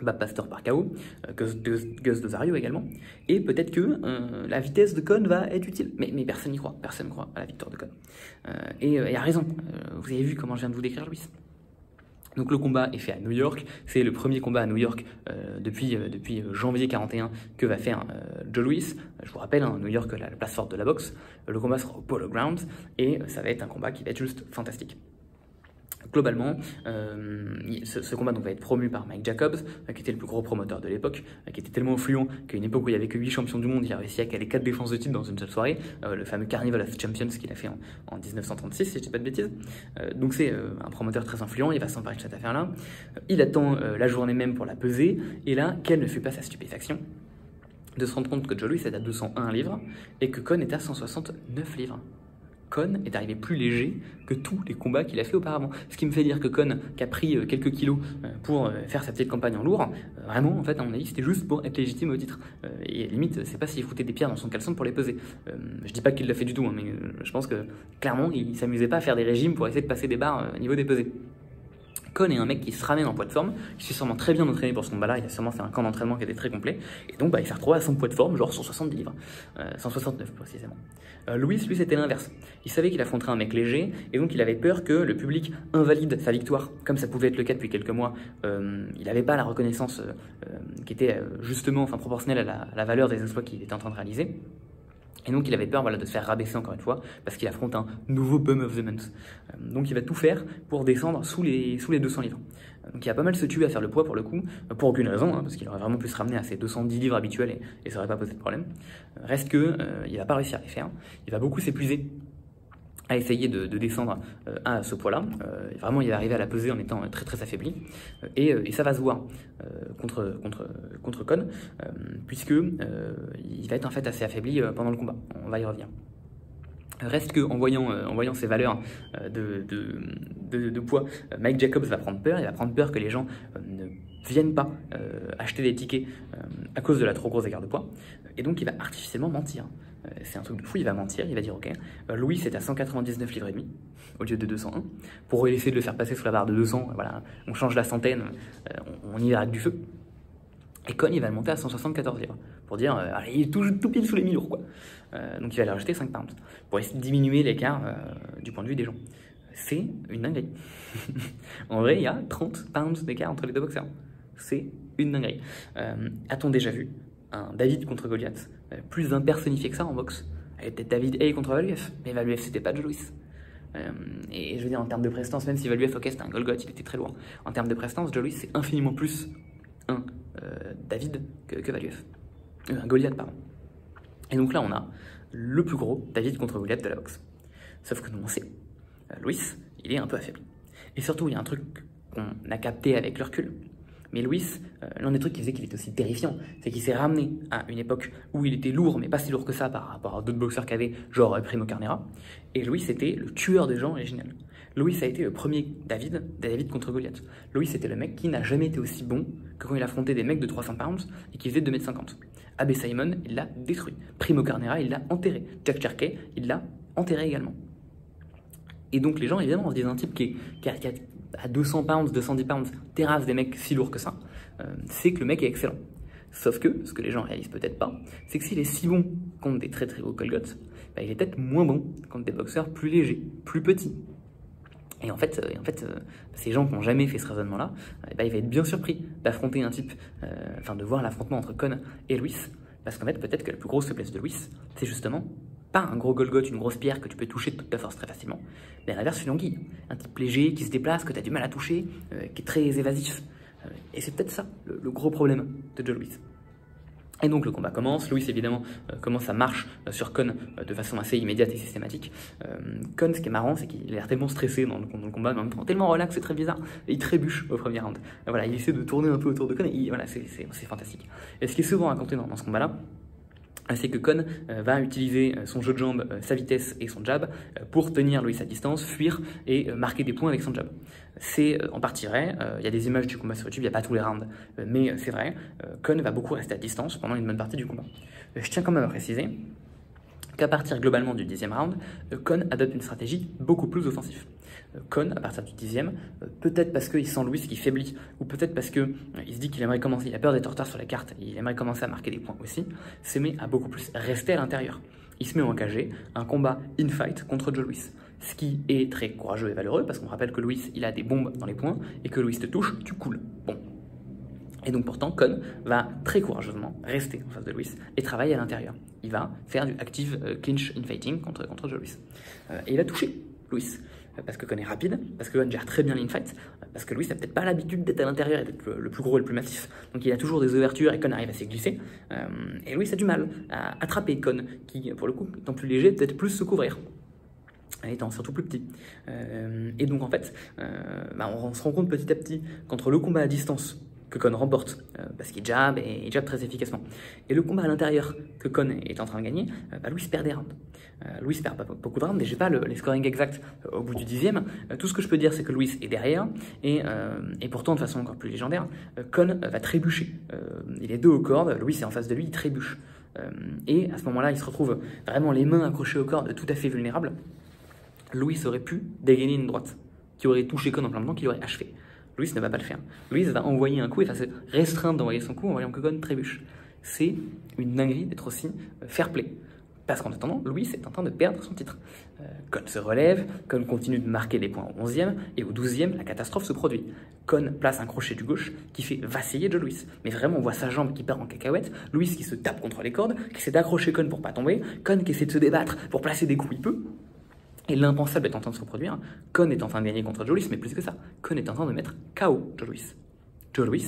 Bob Pastor par KO, Gus Dozario également, et peut-être que la vitesse de Cohn va être utile, mais personne n'y croit, personne ne croit à la victoire de Cohn. Et il a raison, vous avez vu comment je viens de vous décrire Lewis. Donc le combat est fait à New York, c'est le premier combat à New York depuis janvier 41 que va faire Joe Louis. Je vous rappelle, New York, la place forte de la boxe. Le combat sera au Polo Grounds et ça va être un combat qui va être juste fantastique. Globalement, ce combat donc, va être promu par Mike Jacobs, qui était le plus gros promoteur de l'époque, qui était tellement influent qu'à une époque où il n'y avait que 8 champions du monde, il a réussi à caler 4 défenses de titre dans une seule soirée, le fameux Carnival of Champions qu'il a fait en 1936, si je ne dis pas de bêtises. Donc c'est un promoteur très influent, il va s'emparer de cette affaire-là. Il attend la journée même pour la peser, et là, quelle ne fut pas sa stupéfaction de se rendre compte que Joe Louis est à 201 livres et que Cohn est à 169 livres. Cohn est arrivé plus léger que tous les combats qu'il a fait auparavant. Ce qui me fait dire que Cohn, qui a pris quelques kilos pour faire sa petite campagne en lourd, vraiment, en fait, à mon avis, c'était juste pour être légitime au titre. Et limite, c'est pas s'il foutait des pierres dans son caleçon pour les peser. Je dis pas qu'il l'a fait du tout, mais je pense que, clairement, il s'amusait pas à faire des régimes pour essayer de passer des barres au niveau des pesées. Cohn est un mec qui se ramène en poids de forme, qui s'est sûrement très bien entraîné pour ce combat-là, il a sûrement fait un camp d'entraînement qui était très complet, et donc il s'est retrouvé à son poids de forme, genre 170 livres, 169 précisément. Louis, lui, c'était l'inverse. Il savait qu'il affronterait un mec léger, et donc il avait peur que le public invalide sa victoire, comme ça pouvait être le cas depuis quelques mois. Il n'avait pas la reconnaissance qui était justement proportionnelle à la valeur des exploits qu'il était en train de réaliser. Et donc il avait peur de se faire rabaisser encore une fois, parce qu'il affronte un nouveau bum of the month. Donc il va tout faire pour descendre sous les 200 livres. Donc il va pas mal se tuer à faire le poids pour le coup, pour aucune raison, parce qu'il aurait vraiment pu se ramener à ses 210 livres habituels et ça aurait pas posé de problème. Reste que il va pas réussir à les faire, il va beaucoup s'épuiser à essayer de descendre à ce poids-là. Vraiment, il va arriver à la peser en étant très très affaibli. Et ça va se voir contre Cohn, puisque il va être en fait assez affaibli pendant le combat. On va y revenir. Reste qu'en voyant ces valeurs de poids, Mike Jacobs va prendre peur. Il va prendre peur que les gens ne viennent pas acheter des tickets à cause de la trop grosse écart de poids. Et donc, il va artificiellement mentir. C'est un truc de fou, il va mentir, il va dire ok, Louis c'est à 199 livres et demi au lieu de 201, pour essayer de le faire passer sous la barre de 200, voilà, on change la centaine, on y va avec du feu. Et Cohn il va le monter à 174 livres, pour dire, allez, il est tout pile sous les 1000 lourds quoi. Donc il va aller rajouter 5 pounds, pour essayer de diminuer l'écart du point de vue des gens. C'est une dinguerie. En vrai, il y a 30 pounds d'écart entre les deux boxeurs. C'est une dinguerie. A-t-on déjà vu un David contre Goliath plus impersonnifié que ça en boxe? Peut-être David Haye contre Valuev, mais Valuev c'était pas Joe Louis. Et je veux dire en termes de prestance, même si Valuev ok c'était un Golgoth, il était très loin, en termes de prestance, Joe Louis c'est infiniment plus un David que Valuev, un Goliath pardon. Et donc là on a le plus gros David contre Goliath de la boxe. Sauf que nous on sait, Louis il est un peu affaibli. Et surtout il y a un truc qu'on a capté avec le recul. Mais Louis, l'un des trucs qui faisait qu'il était aussi terrifiant, c'est qu'il s'est ramené à une époque où il était lourd, mais pas si lourd que ça par rapport à d'autres boxeurs qu'avait, genre Primo Carnera. Et Louis était le tueur de gens original. Louis a été le premier David contre Goliath. Louis était le mec qui n'a jamais été aussi bon que quand il affrontait des mecs de 300 pounds et qui faisaient 2,50 m. Abe Simon, il l'a détruit. Primo Carnera, il l'a enterré. Jack Cherkey, il l'a enterré également. Et donc les gens, évidemment, on se dit un type qui a à 200 pounds, 210 pounds, terrasse des mecs si lourds que ça, c'est que le mec est excellent. Sauf que, ce que les gens réalisent peut-être pas, c'est que s'il est si bon contre des très très gros Golgoths, bah, il est peut-être moins bon contre des boxeurs plus légers, plus petits. Et en fait, ces gens qui n'ont jamais fait ce raisonnement-là, bah, il va être bien surpris d'affronter un type, de voir l'affrontement entre Kon et Luis. Parce qu'en fait, peut-être que la plus grosse faiblesse de Luis, c'est justement pas un gros Golgoth, une grosse pierre que tu peux toucher de toute ta force très facilement, mais à l'inverse, une anguille. Un type léger qui se déplace, que tu as du mal à toucher, qui est très évasif. Et c'est peut-être ça, le gros problème de Joe Louis. Et donc le combat commence, Louis évidemment commence sa marche sur Kon de façon assez immédiate et systématique. Kon, ce qui est marrant, c'est qu'il a l'air tellement stressé dans le combat, mais en même temps tellement relax, c'est très bizarre, et il trébuche au premier round. Voilà, il essaie de tourner un peu autour de Kon, et voilà, c'est fantastique. Et ce qui est souvent raconté dans ce combat-là, c'est que Kon va utiliser son jeu de jambes, sa vitesse et son jab pour tenir Louis à distance, fuir et marquer des points avec son jab. C'est en partie vrai, il y a des images du combat sur YouTube, il n'y a pas tous les rounds, mais c'est vrai, Kon va beaucoup rester à distance pendant une bonne partie du combat. Je tiens quand même à préciser qu'à partir globalement du 10e round, Kon adopte une stratégie beaucoup plus offensive. Kon, à partir du 10e, peut-être parce qu'il sent Louis qui faiblit, ou peut-être parce qu'il se dit qu'il aimerait commencer, il a peur d'être en retard sur la carte, il aimerait commencer à marquer des points aussi, se met à beaucoup plus rester à l'intérieur. Il se met en KG, un combat in-fight contre Joe Louis. Ce qui est très courageux et valeureux, parce qu'on rappelle que Louis, il a des bombes dans les poings, et que Louis te touche, tu coules. Bon. Et donc pourtant, Kon va très courageusement rester en face de Louis et travailler à l'intérieur. Il va faire du active clinch infighting contre Joe Louis. Et il va toucher Louis. Parce que Kon est rapide, parce que Kon gère très bien l'infight, parce que Louis n'a peut-être pas l'habitude d'être à l'intérieur et d'être le plus gros et le plus massif. Donc il a toujours des ouvertures et Kon arrive à s'y glisser. Et Louis a du mal à attraper Kon, qui pour le coup, étant plus léger, peut-être plus se couvrir, étant surtout plus petit. Et donc en fait, on se rend compte petit à petit qu'entre le combat à distance que Kon remporte, parce qu'il jab et il jab très efficacement, et le combat à l'intérieur que Kon est en train de gagner, Louis perd des rounds. Louis perd pas beaucoup de rounds, mais j'ai pas les scoring exacts au bout du 10e. Tout ce que je peux dire, c'est que Louis est derrière, et pourtant de façon encore plus légendaire, Kon va trébucher. Il est dos aux cordes, Louis est en face de lui, il trébuche. Et à ce moment-là, il se retrouve vraiment les mains accrochées aux cordes, tout à fait vulnérable. Louis aurait pu dégainer une droite, qui aurait touché Kon en plein dedans, qui l'aurait achevé. Louis ne va pas le faire. Louis va envoyer un coup et va se restreindre d'envoyer son coup en voyant que Kon trébuche. C'est une dinguerie d'être aussi fair play. Parce qu'en attendant, Louis est en train de perdre son titre. Kon se relève, Kon continue de marquer les points au 11e, et au 12e, la catastrophe se produit. Kon place un crochet du gauche qui fait vaciller Joe Louis. Mais vraiment, on voit sa jambe qui part en cacahuète, Louis qui se tape contre les cordes, qui essaie d'accrocher Kon pour pas tomber, Kon qui essaie de se débattre pour placer des coups il peut. Et l'impensable est en train de se produire. Kon est en train de gagner contre Joe Louis, mais plus que ça, Kon est en train de mettre KO Joe Louis. Joe Louis,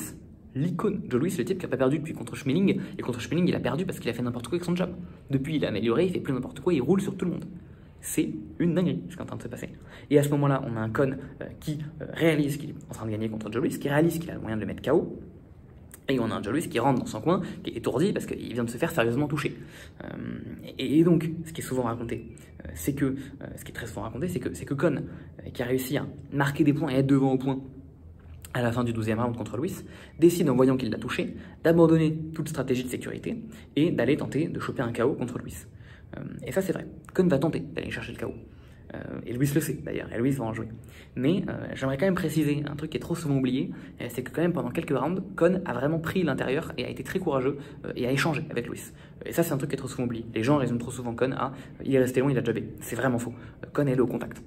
l'icône. Joe Louis, le type qui n'a pas perdu depuis contre Schmeling, et contre Schmeling, il a perdu parce qu'il a fait n'importe quoi avec son jab. Depuis, il a amélioré, il fait plus n'importe quoi, il roule sur tout le monde. C'est une dinguerie ce qui est en train de se passer. Et à ce moment-là, on a un Kon qui réalise qu'il est en train de gagner contre Joe Louis, qui réalise qu'il a le moyen de le mettre KO. Et on a un Joe Louis qui rentre dans son coin, qui est étourdi parce qu'il vient de se faire sérieusement toucher. Et donc, ce qui est souvent raconté, ce qui est très souvent raconté, c'est que Kon, qui a réussi à marquer des points et être devant au point à la fin du 12e round contre Louis, décide, en voyant qu'il l'a touché, d'abandonner toute stratégie de sécurité et d'aller tenter de choper un KO contre Louis. Et ça, c'est vrai. Kon va tenter d'aller chercher le KO. Et Louis le sait d'ailleurs, et Louis va en jouer. Mais j'aimerais quand même préciser un truc qui est trop souvent oublié, c'est que quand même pendant quelques rounds, Kon a vraiment pris l'intérieur et a été très courageux et a échangé avec Louis. Et ça c'est un truc qui est trop souvent oublié. Les gens résument trop souvent Kon à il est resté long, il a jabé. C'est vraiment faux. Kon est allé au contact.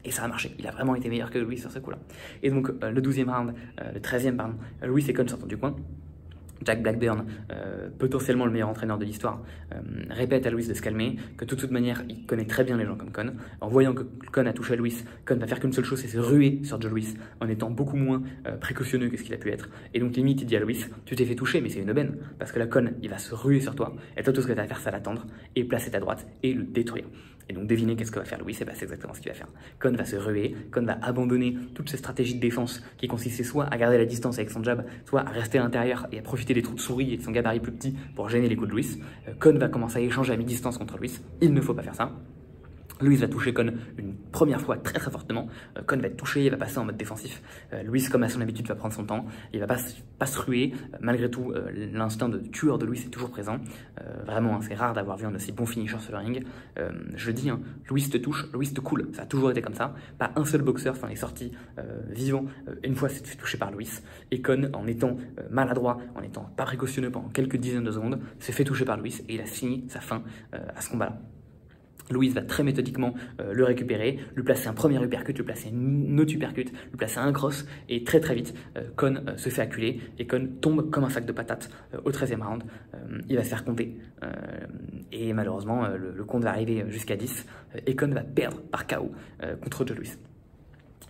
Et ça a marché, il a vraiment été meilleur que Louis sur ce coup-là. Et donc le 12e round, le 13e pardon, Louis et Kon sortent du coin. Jack Blackburn, potentiellement le meilleur entraîneur de l'histoire, répète à Louis de se calmer, que de toute manière, il connaît très bien les gens comme Kon. En voyant que Kon a touché à Louis, Kon va faire qu'une seule chose, c'est se ruer sur Joe Louis, en étant beaucoup moins précautionneux que ce qu'il a pu être. Et donc limite, il dit à Louis, tu t'es fait toucher, mais c'est une aubaine, parce que là, Kon, il va se ruer sur toi, et toi, tout ce que tu as à faire, c'est l'attendre, et placer ta droite, et le détruire. Et donc devinez qu'est-ce que va faire Louis, c'est exactement ce qu'il va faire. Kon va se ruer, Kon va abandonner toutes ses stratégies de défense qui consistaient soit à garder la distance avec son jab, soit à rester à l'intérieur et à profiter des trous de souris et de son gabarit plus petit pour gêner les coups de Louis. Kon va commencer à échanger à mi-distance contre Louis, il ne faut pas faire ça. Louis va toucher Kon une première fois très très fortement. Kon va être touché, il va passer en mode défensif. Louis, comme à son habitude, va prendre son temps. Il va pas se ruer. Malgré tout, l'instinct de tueur de Louis est toujours présent. Vraiment, hein, c'est rare d'avoir vu un aussi bon finisher sur le ring. Je le dis, hein, Louis te touche, Louis te coule. Ça a toujours été comme ça. Pas un seul boxeur s'en est sorti vivant une fois s'est fait toucher par Louis. Et Kon, en étant maladroit, en étant pas précautionneux pendant quelques dizaines de secondes, s'est fait toucher par Louis et il a fini sa fin à ce combat-là. Louis va très méthodiquement le récupérer, lui placer un premier uppercut, lui placer une autre uppercut, lui placer un cross, et très vite, Kon se fait acculer, et Kon tombe comme un sac de patates au 13e round. Il va se faire compter, et malheureusement, le compte va arriver jusqu'à 10, et Kon va perdre par KO contre Joe Louis.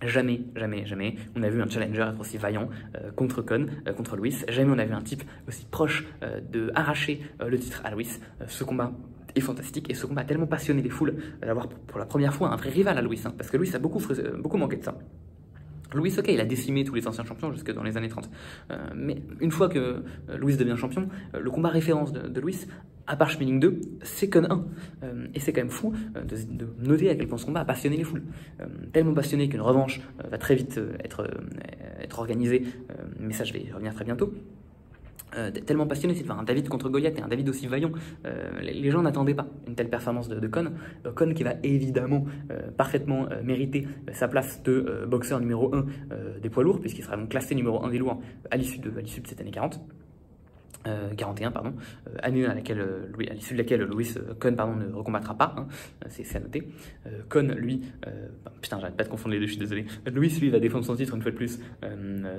Jamais on a vu un challenger être aussi vaillant contre Kon, contre Louis. Jamais on a vu un type aussi proche de arracher le titre à Louis. Ce combat est fantastique, et ce combat a tellement passionné les foules d'avoir pour la première fois un vrai rival à Louis, hein, parce que Louis a beaucoup manqué de ça. Louis, ok, il a décimé tous les anciens champions jusque dans les années 30. Mais une fois que Louis devient champion, le combat référence de Louis, à part Schmeling 2, c'est Kon 1. Et c'est quand même fou de noter à quel point ce combat a passionné les foules. Tellement passionné qu'une revanche va très vite être organisée, mais ça je vais y revenir très bientôt. Tellement passionné, c'est de voir un David contre Goliath et un David aussi vaillant. Les gens n'attendaient pas une telle performance de Kon. Kon qui va évidemment parfaitement mériter sa place de boxeur numéro 1 des poids lourds, puisqu'il sera donc classé numéro 1 des lourds à l'issue de cette année 41, pardon, année à l'issue de laquelle Kon ne recombattra pas, hein, c'est à noter. Kon, lui, putain, j'arrête pas de confondre les deux, je suis désolé. Louis, lui, va défendre son titre une fois de plus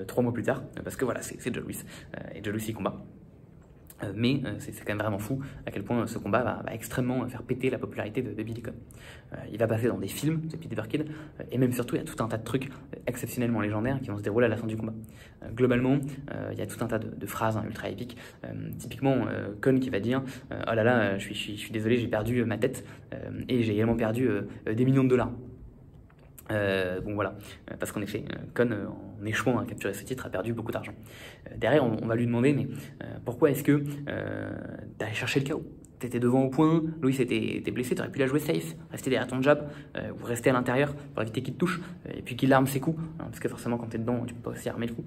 3 mois plus tard, parce que voilà, c'est Joe Louis, et Joe Louis il combat. Mais c'est quand même vraiment fou à quel point ce combat va extrêmement faire péter la popularité de Billy Kon. Il va passer dans des films de Peter Kid, et même surtout il y a tout un tas de trucs exceptionnellement légendaires qui vont se dérouler à la fin du combat. Globalement, il y a tout un tas de phrases ultra épiques. Typiquement, Kon qui va dire oh là là, je suis désolé, j'ai perdu ma tête, et j'ai également perdu des millions de dollars. Bon voilà, parce qu'en effet, Kon, en échouant à capturer ce titre, a perdu beaucoup d'argent. Derrière, on va lui demander, mais pourquoi est-ce que t'as cherché le KO? T'étais devant au point, Louis était blessé, t'aurais pu la jouer safe, rester derrière ton jab, ou rester à l'intérieur pour éviter qu'il te touche, et puis qu'il arme ses coups, hein, parce que forcément quand t'es dedans, tu peux pas aussi armer le coup.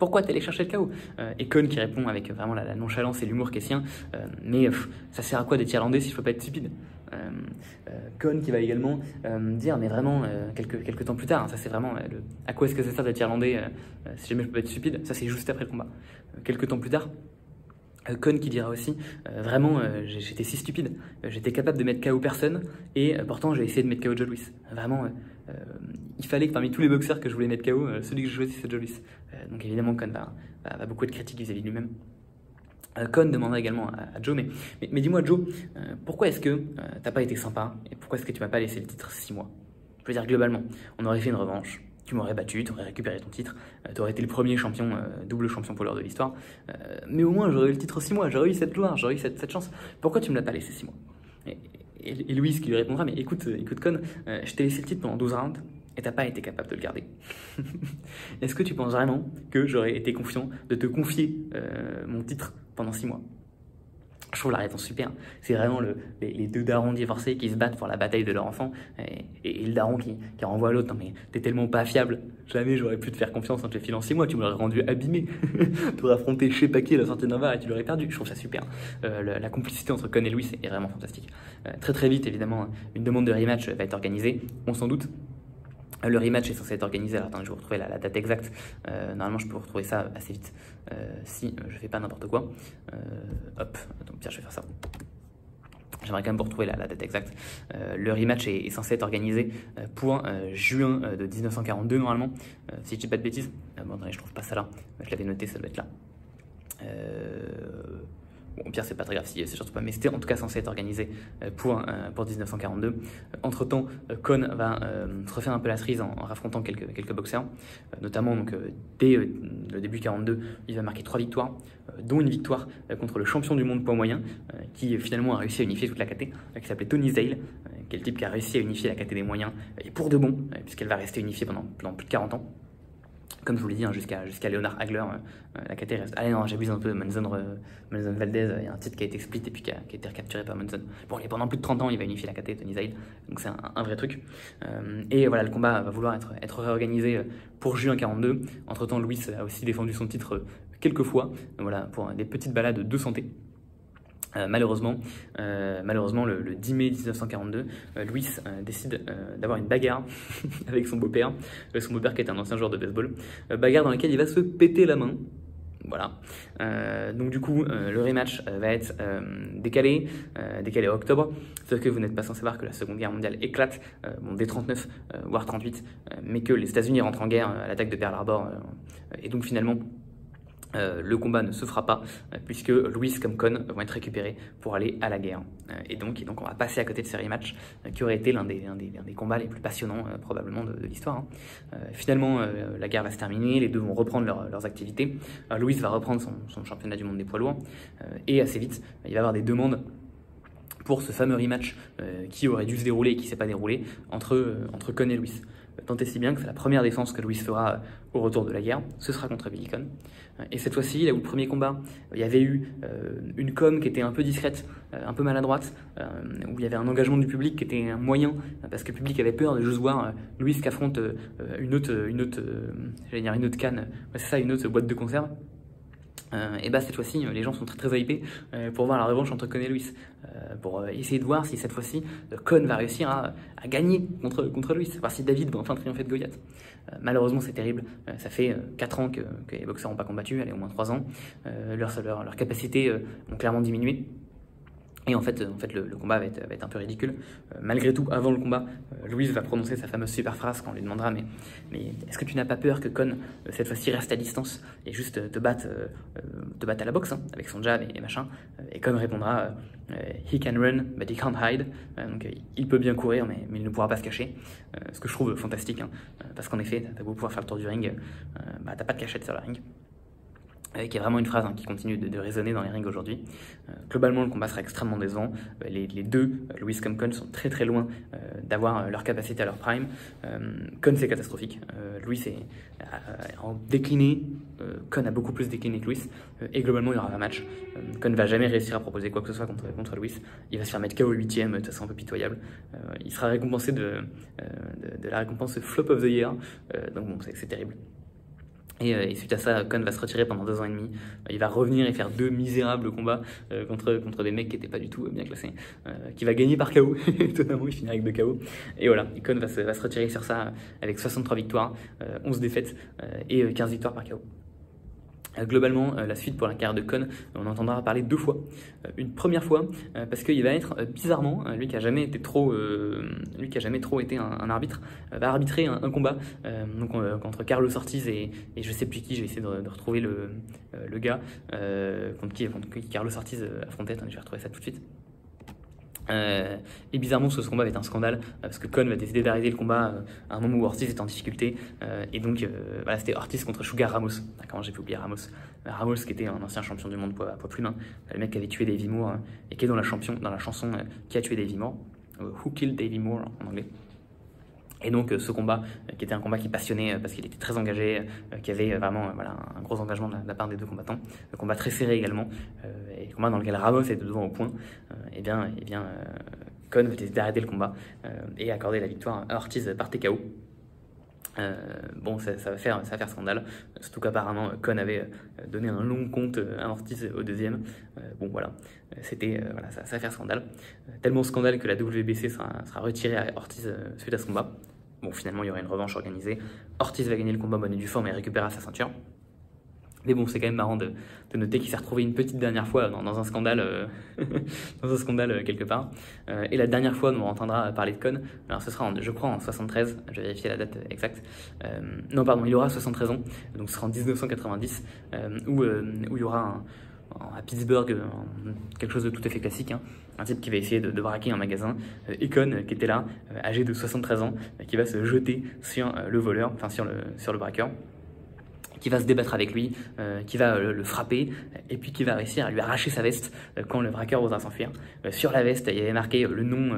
Pourquoi t'es allé chercher le KO? Et Kon qui répond avec vraiment la nonchalance et l'humour qui est sien, mais ça sert à quoi d'être irlandais si je peux pas être stupide? Kon qui va également dire, mais vraiment, quelques temps plus tard, hein, ça c'est vraiment à quoi est-ce que ça sert d'être irlandais si jamais je peux pas être stupide? Ça c'est juste après le combat. Quelques temps plus tard, Kon qui dira aussi, vraiment, j'étais si stupide, j'étais capable de mettre KO personne, et pourtant j'ai essayé de mettre KO Joe Louis. Vraiment, il fallait que parmi tous les boxeurs que je voulais mettre KO, celui que je choisis c'est Joe Louis. Donc évidemment, Kon va beaucoup être critique vis-à-vis de lui-même. Kon demandera également à Joe, mais dis-moi Joe, pourquoi est-ce que t'as pas été sympa, et pourquoi est-ce que tu m'as pas laissé le titre 6 mois? Je veux dire, globalement, on aurait fait une revanche, tu m'aurais battu, tu aurais récupéré ton titre, tu aurais été le premier champion, double champion poids lourd de l'histoire, mais au moins j'aurais eu le titre 6 mois, j'aurais eu cette gloire, j'aurais eu cette chance. Pourquoi tu me l'as pas laissé 6 mois? Et Louis qui lui répondra, mais écoute Kon, je t'ai laissé le titre pendant 12 rounds, et t'as pas été capable de le garder. Est-ce que tu penses vraiment que j'aurais été confiant de te confier mon titre pendant 6 mois? Je trouve la réponse super. C'est vraiment les deux darons divorcés qui se battent pour la bataille de leur enfant, et le daron qui renvoie à l'autre. Non mais t'es tellement pas fiable, jamais j'aurais pu te faire confiance en te filant 6 mois, tu m'aurais rendu abîmé. Tu aurais affronté chez Paquet la sortie d'un bar et tu l'aurais perdu. Je trouve ça super. La complicité entre Kon et Louis est vraiment fantastique. Très vite évidemment, une demande de rematch va être organisée, on s'en doute. Le rematch est censé être organisé, alors attends, je vais vous retrouver la date exacte. Normalement, je peux vous retrouver ça assez vite si je fais pas n'importe quoi. Hop, donc Pierre, je vais faire ça. J'aimerais quand même vous retrouver la date exacte. Le rematch est censé être organisé pour juin de 1942, normalement, si je dis pas de bêtises. Bon, attendez, je trouve pas ça là. Je l'avais noté, ça doit être là. Bon, au pire, c'est pas très grave si c'est surtout pas, mais c'était en tout cas censé être organisé pour 1942. Entre temps, Kon va se refaire un peu la cerise en raffrontant quelques boxeurs, notamment donc, dès le début 42, il va marquer 3 victoires, dont une victoire contre le champion du monde poids moyen, qui finalement a réussi à unifier toute la KT, qui s'appelait Tony Zale, qui est le type qui a réussi à unifier la KT des moyens, et pour de bon, puisqu'elle va rester unifiée pendant plus de 40 ans. Comme je vous l'ai dit, hein, jusqu'à Leonard Hagler, la KT reste... Ah non, j'abuse un peu, Monzon Valdez, il y a un titre qui a été split et puis qui a été recapturé par Monzon. Bon, et pendant plus de 30 ans, il va unifier la KT, Tony Zale, donc c'est un vrai truc. Et voilà, le combat va vouloir être réorganisé pour juin 42. Entre-temps, Louis a aussi défendu son titre quelques fois, voilà, pour des petites balades de santé. Malheureusement, le 10 mai 1942, Louis décide d'avoir une bagarre avec son beau-père qui est un ancien joueur de baseball. Bagarre dans laquelle il va se péter la main. Voilà. Donc du coup, le rematch va être décalé à octobre. Sauf que vous n'êtes pas sans savoir que la Seconde Guerre mondiale éclate, dès 39, voire 38, mais que les États-Unis rentrent en guerre à l'attaque de Pearl Harbor. Et donc finalement, le combat ne se fera pas puisque Louis comme Conn vont être récupérés pour aller à la guerre. Et donc on va passer à côté de ces rematchs qui aurait été l'un des combats les plus passionnants probablement de l'histoire. Finalement, la guerre va se terminer, les deux vont reprendre leurs activités. Louis va reprendre son championnat du monde des poids lourds et assez vite, il va y avoir des demandes pour ce fameux rematch qui aurait dû se dérouler et qui ne s'est pas déroulé entre Conn et Louis. Tant et si bien que c'est la première défense que Louis fera au retour de la guerre, ce sera contre Billy Conn. Et cette fois-ci, là où le premier combat, il y avait eu une com qui était un peu discrète, un peu maladroite, où il y avait un engagement du public qui était moyen, parce que le public avait peur de juste voir Louis qui affronte une autre canne, ouais, c'est ça, une autre boîte de conserve. Et bah cette fois-ci, les gens sont très très hypés pour voir la revanche entre Conn et Louis, pour essayer de voir si cette fois-ci Conn va réussir à gagner contre Louis, voir si David va enfin triompher de Goliath. Malheureusement c'est terrible, ça fait 4 ans que les boxeurs n'ont pas combattu, allez au moins 3 ans, leurs capacités ont clairement diminué. Et en fait le combat va être un peu ridicule. Malgré tout, avant le combat, Louis va prononcer sa fameuse super phrase quand on lui demandera mais est-ce que tu n'as pas peur que Conn, cette fois-ci, reste à distance et juste te batte à la boxe, hein, avec son jab et machin. Et Conn répondra he can run, but he can't hide. Donc il peut bien courir, mais il ne pourra pas se cacher. Ce que je trouve fantastique, hein, parce qu'en effet, t'as beau pouvoir faire le tour du ring, t'as pas de cachette sur le ring. Qui est vraiment une phrase qui continue de résonner dans les rings aujourd'hui. Globalement, le combat sera extrêmement décevant. Les deux, Louis comme Conn, sont très très loin d'avoir leur capacité à leur prime. Conn, c'est catastrophique. Louis est en décliné. Conn a beaucoup plus décliné que Louis. Et globalement, il y aura un match. Conn ne va jamais réussir à proposer quoi que ce soit contre Louis. Il va se faire mettre KO au 8e, de toute façon un peu pitoyable. Il sera récompensé de la récompense Flop of the Year. Donc bon, c'est terrible. Et suite à ça, Conn va se retirer pendant 2 ans et demi. Il va revenir et faire 2 misérables combats contre des mecs qui n'étaient pas du tout bien classés. Qui va gagner par KO. Étonnamment, il finit avec 2 KO. Et voilà, Conn va se retirer sur ça avec 63 victoires, 11 défaites et 15 victoires par KO. Globalement, la suite pour la carrière de Conn, on entendra parler 2 fois. Une première fois, parce qu'il va être bizarrement, lui qui a jamais trop été un arbitre, va arbitrer un combat contre Carlos Ortiz et je sais plus qui. Je vais essayer de retrouver le gars contre qui Carlos Ortiz affrontait. Attendez, je vais retrouver ça tout de suite. Et bizarrement, ce combat va être un scandale parce que Conn va décider d'arrêter le combat à un moment où Ortiz est en difficulté. Et donc, voilà, c'était Ortiz contre Sugar Ramos. Comment j'ai pu oublier Ramos? Ramos, qui était un ancien champion du monde poids plume, hein, le mec qui avait tué Davey Moore et qui est dans la chanson Qui a tué Davey Moore, Who Killed Davey Moore en anglais. Et donc ce combat, qui était un combat qui passionnait parce qu'il était très engagé, qui avait vraiment un gros engagement de la part des deux combattants, un combat très serré également, et un combat dans lequel Ramos était devant au point, Conn va décider d'arrêter le combat et accorder la victoire à Ortiz par TKO. Bon, ça va faire scandale, surtout qu'apparemment Conn avait donné un long compte à Ortiz au 2e. Bon voilà, ça va faire scandale. Tellement scandale que la WBC sera retirée à Ortiz suite à ce combat. Bon, finalement, il y aura une revanche organisée. Ortiz va gagner le combat bonne et due forme et récupérera sa ceinture. Mais bon, c'est quand même marrant de noter qu'il s'est retrouvé une petite dernière fois dans un scandale, quelque part. Et la dernière fois, on entendra parler de Conn. Alors, ce sera, je crois, en 73. Je vais vérifier la date exacte. Non, pardon, il aura 73 ans. Donc, ce sera en 1990, où il y aura à Pittsburgh, quelque chose de tout à fait classique, hein. Un type qui va essayer de braquer un magasin, et Conn, qui était là, âgé de 73 ans, qui va se jeter sur le voleur, enfin sur le braqueur, qui va se débattre avec lui, qui va le frapper, et puis qui va réussir à lui arracher sa veste quand le braqueur osera s'enfuir. Sur la veste, il y avait marqué le nom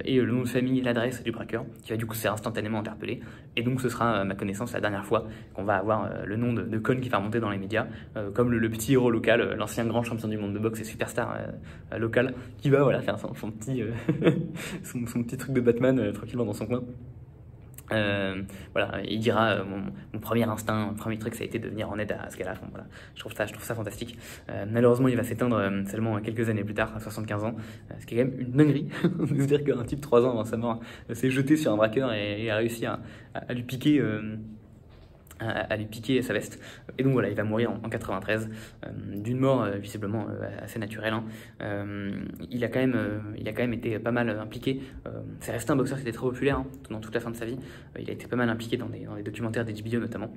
et le nom de famille, l'adresse du braqueur, qui va du coup se faire instantanément interpeller. Et donc ce sera, à ma connaissance, la dernière fois qu'on va avoir le nom de Conn qui va remonter dans les médias, comme le petit héros local, l'ancien grand champion du monde de boxe et superstar local, qui va faire son petit, son petit truc de Batman tranquillement dans son coin. Il dira mon premier instinct, mon premier truc, ça a été de venir en aide à ce gars-là. Voilà, je trouve ça fantastique. Malheureusement, il va s'éteindre seulement quelques années plus tard, à 75 ans, ce qui est quand même une dinguerie de se dire qu'un type 3 ans avant sa mort s'est jeté sur un braqueur et a réussi à lui piquer à lui piquer sa veste. Et donc voilà, il va mourir en 93, d'une mort visiblement assez naturelle. Il a quand même été pas mal impliqué. C'est resté un boxeur qui était très populaire dans toute la fin de sa vie. Il a été pas mal impliqué dans des documentaires d'HBO notamment.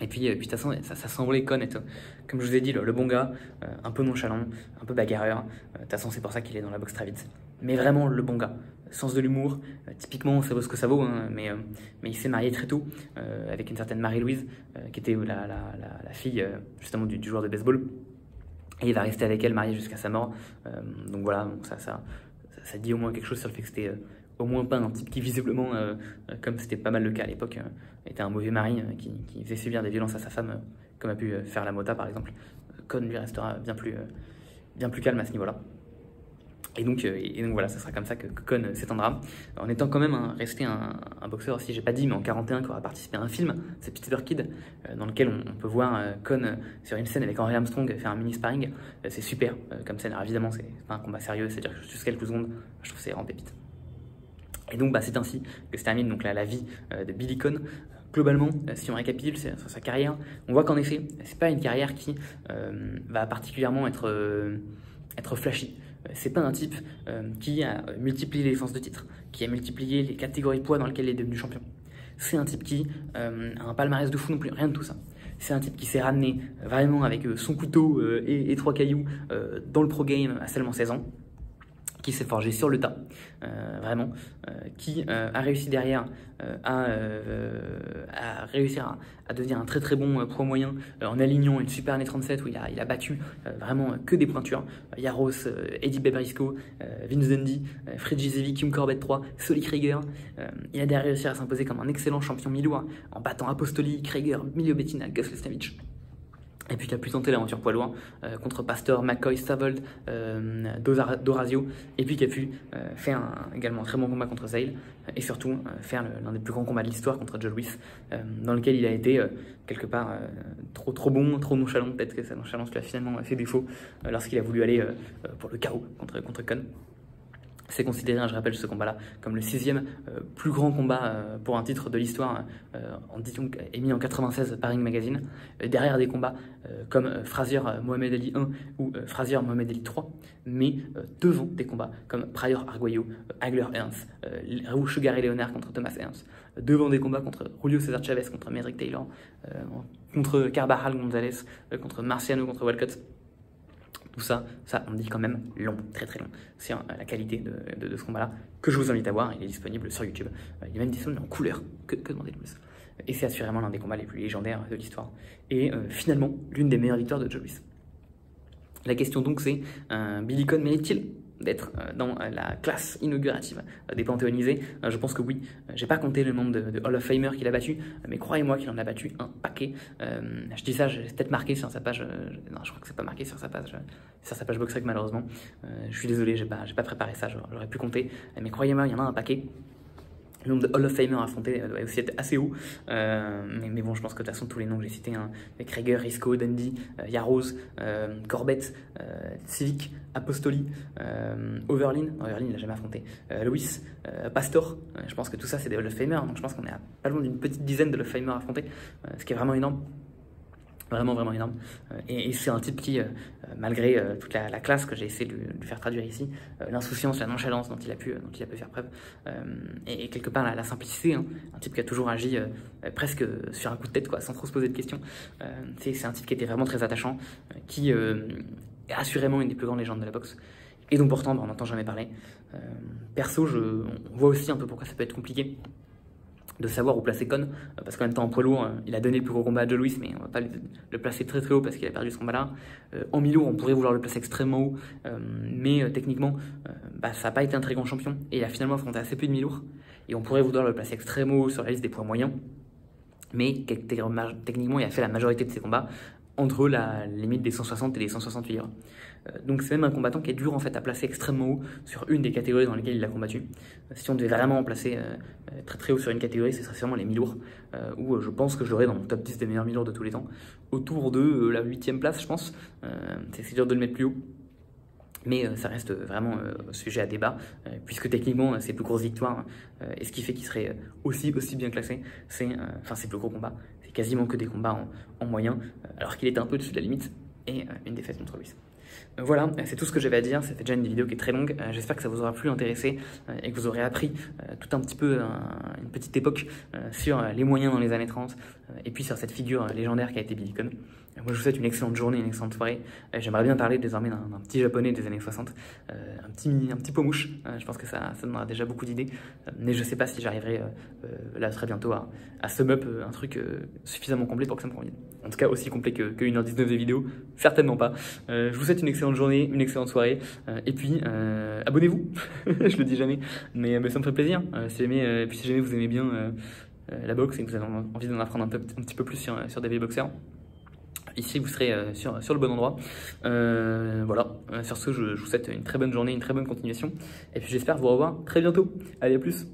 Et puis de toute façon, ça semblait Kon être, comme je vous ai dit, le bon gars, un peu nonchalant, un peu bagarreur. De toute façon, c'est pour ça qu'il est dans la boxe très vite. Mais vraiment le bon gars. Sens de l'humour, typiquement, ça vaut ce que ça vaut, mais il s'est marié très tôt avec une certaine Marie-Louise, qui était la fille justement du joueur de baseball. Et il va rester avec elle, marié jusqu'à sa mort. Donc voilà, donc ça dit au moins quelque chose sur le fait que c'était au moins pas un type qui visiblement, comme c'était pas mal le cas à l'époque, était un mauvais mari qui faisait subir des violences à sa femme, comme a pu faire la Mota par exemple. Kon lui restera bien plus calme à ce niveau-là. Et donc voilà, ça sera comme ça que Kon s'étendra, en étant quand même resté un boxeur, si j'ai pas dit, mais en 41, qui aura participé à un film, c'est Pittsburgh Kid, dans lequel on peut voir Kon sur une scène avec Henry Armstrong faire un mini sparring. C'est super comme scène. Alors évidemment, c'est pas un combat sérieux, c'est-à-dire que juste quelques secondes, je trouve que c'est vraiment pépite. Et donc c'est ainsi que se termine donc la vie de Billy Kon. Globalement, si on récapitule sur sa carrière, on voit qu'en effet, c'est pas une carrière qui va particulièrement être flashy. C'est pas un type qui a multiplié les défenses de titre, qui a multiplié les catégories de poids dans lesquelles il est devenu champion. C'est un type qui a un palmarès de fou non plus, rien de tout ça. C'est un type qui s'est ramené vraiment avec son couteau et 3 cailloux dans le pro game à seulement 16 ans, qui s'est forgé sur le tas, vraiment, qui a réussi derrière à réussir à devenir un très très bon pro moyen en alignant une super année 37 où il a battu vraiment que des pointures. Yaros, Eddie Bebrisco, Vince Dundee, Fred Gisevi, Kim Corbett 3, Solly Krieger. Il a derrière réussi à s'imposer comme un excellent champion mi-lourd en battant Apostoli, Krieger, Milio Bettina, Gus Lesnevich. Et puis qui a pu tenter l'aventure poids lourd contre Pastor, McCoy, Stavold, Dorazio, et puis qui a pu faire également un très bon combat contre Zale, et surtout faire l'un des plus grands combats de l'histoire contre Joe Louis, dans lequel il a été quelque part trop bon, trop nonchalant. Peut-être que sa nonchalance lui a finalement fait défaut lorsqu'il a voulu aller pour le KO contre Kon. C'est considéré, je rappelle ce combat-là, comme le 6e plus grand combat pour un titre de l'histoire, émis en 96 par Ring Magazine, derrière des combats comme Frazier Mohamed Ali 1 ou Frazier Mohamed Ali 3, mais devant des combats comme Pryor Arguello, Hagler Hearns, Raúl Sugar Ray Leonard contre Thomas Hearns, devant des combats contre Julio César Chavez, contre Merrick Taylor, contre Carvajal González, contre Marciano, contre Walcott. Tout ça on dit quand même long, très très long, sur la qualité de ce combat-là, que je vous invite à voir. Il est disponible sur YouTube. Il est même disponible en couleur, que demander de plus. Et c'est assurément l'un des combats les plus légendaires de l'histoire. Et finalement, l'une des meilleures victoires de Joe Louis. La question donc c'est, Billy Kon mérite-t-il d'être dans la classe inaugurative des panthéonisés? Je pense que oui. J'ai pas compté le nombre de Hall of Famer qu'il a battu, mais croyez-moi qu'il en a battu un paquet. Je dis ça, j'ai peut-être marqué sur sa page. Non, je crois que c'est pas marqué sur sa page BoxRec malheureusement. Je suis désolé, j'ai pas préparé ça, j'aurais pu compter, mais croyez-moi, il y en a un paquet. Le nombre de Hall of Famer affrontés doit aussi être assez haut, mais bon, je pense que de toute façon tous les noms que j'ai cités, Krieger, Risco, Dundee, Yaros, Corbett, Civic, Apostoli, Overlin il l'a jamais affronté, Louis, Pastor, je pense que tout ça c'est des Hall of Famer, donc je pense qu'on est à pas loin d'une petite dizaine de Hall of Famer affrontés, ce qui est vraiment énorme. Vraiment énorme. Et c'est un type qui, malgré toute la classe que j'ai essayé de lui faire traduire ici, l'insouciance, la nonchalance dont il a pu faire preuve, et quelque part la simplicité, un type qui a toujours agi presque sur un coup de tête, sans trop se poser de questions. C'est un type qui était vraiment très attachant, qui est assurément une des plus grandes légendes de la boxe. Et donc pourtant, on n'entend jamais parler. Perso, on voit aussi un peu pourquoi ça peut être compliqué de savoir où placer Kon, parce qu'en même temps en poids lourd, il a donné le plus gros combat à Joe Louis, mais on va pas le placer très haut parce qu'il a perdu ce combat-là. En mi-lourd, on pourrait vouloir le placer extrêmement haut, mais techniquement, ça n'a pas été un très grand champion, et il a finalement affronté assez peu de mi-lourd, et on pourrait vouloir le placer extrêmement haut sur la liste des poids moyens, mais techniquement, il a fait la majorité de ses combats entre la limite des 160 et des 168 livres. Donc c'est même un combattant qui est dur en fait à placer extrêmement haut sur une des catégories dans lesquelles il a combattu. Si on devait vraiment en placer très haut sur une catégorie, ce serait sûrement les mi-lourds, où je pense que je l'aurais dans mon top 10 des meilleurs mi-lourds de tous les temps, autour de la 8e place je pense. C'est dur de le mettre plus haut, mais ça reste vraiment sujet à débat, puisque techniquement ses plus grosses victoires, et ce qui fait qu'il serait aussi bien classé, c'est ses plus gros combats, c'est quasiment que des combats en moyen, alors qu'il était un peu au-dessus de la limite, et une défaite contre Ruiz. Voilà, c'est tout ce que j'avais à dire. Ça fait déjà une vidéo qui est très longue. J'espère que ça vous aura plus intéressé et que vous aurez appris tout un petit peu une petite époque sur les moyens dans les années 30 et puis sur cette figure légendaire qui a été Billy Conn. Moi, je vous souhaite une excellente journée, une excellente soirée. J'aimerais bien parler désormais d'un petit japonais des années 60, un petit pot mouche. Je pense que ça donnera déjà beaucoup d'idées, mais je sais pas si j'arriverai là très bientôt à sum up un truc suffisamment complet pour que ça me convienne. En tout cas, aussi complet que 1h19 de vidéo, certainement pas. Je vous souhaite une excellente journée, une excellente soirée, et puis abonnez-vous, je le dis jamais, mais ça me ferait plaisir. Si jamais vous aimez bien la boxe et que vous avez envie d'en apprendre un petit peu plus sur David Boxer, ici vous serez sur le bon endroit. Voilà, sur ce, je vous souhaite une très bonne journée, une très bonne continuation, et puis j'espère vous revoir très bientôt. Allez, à plus.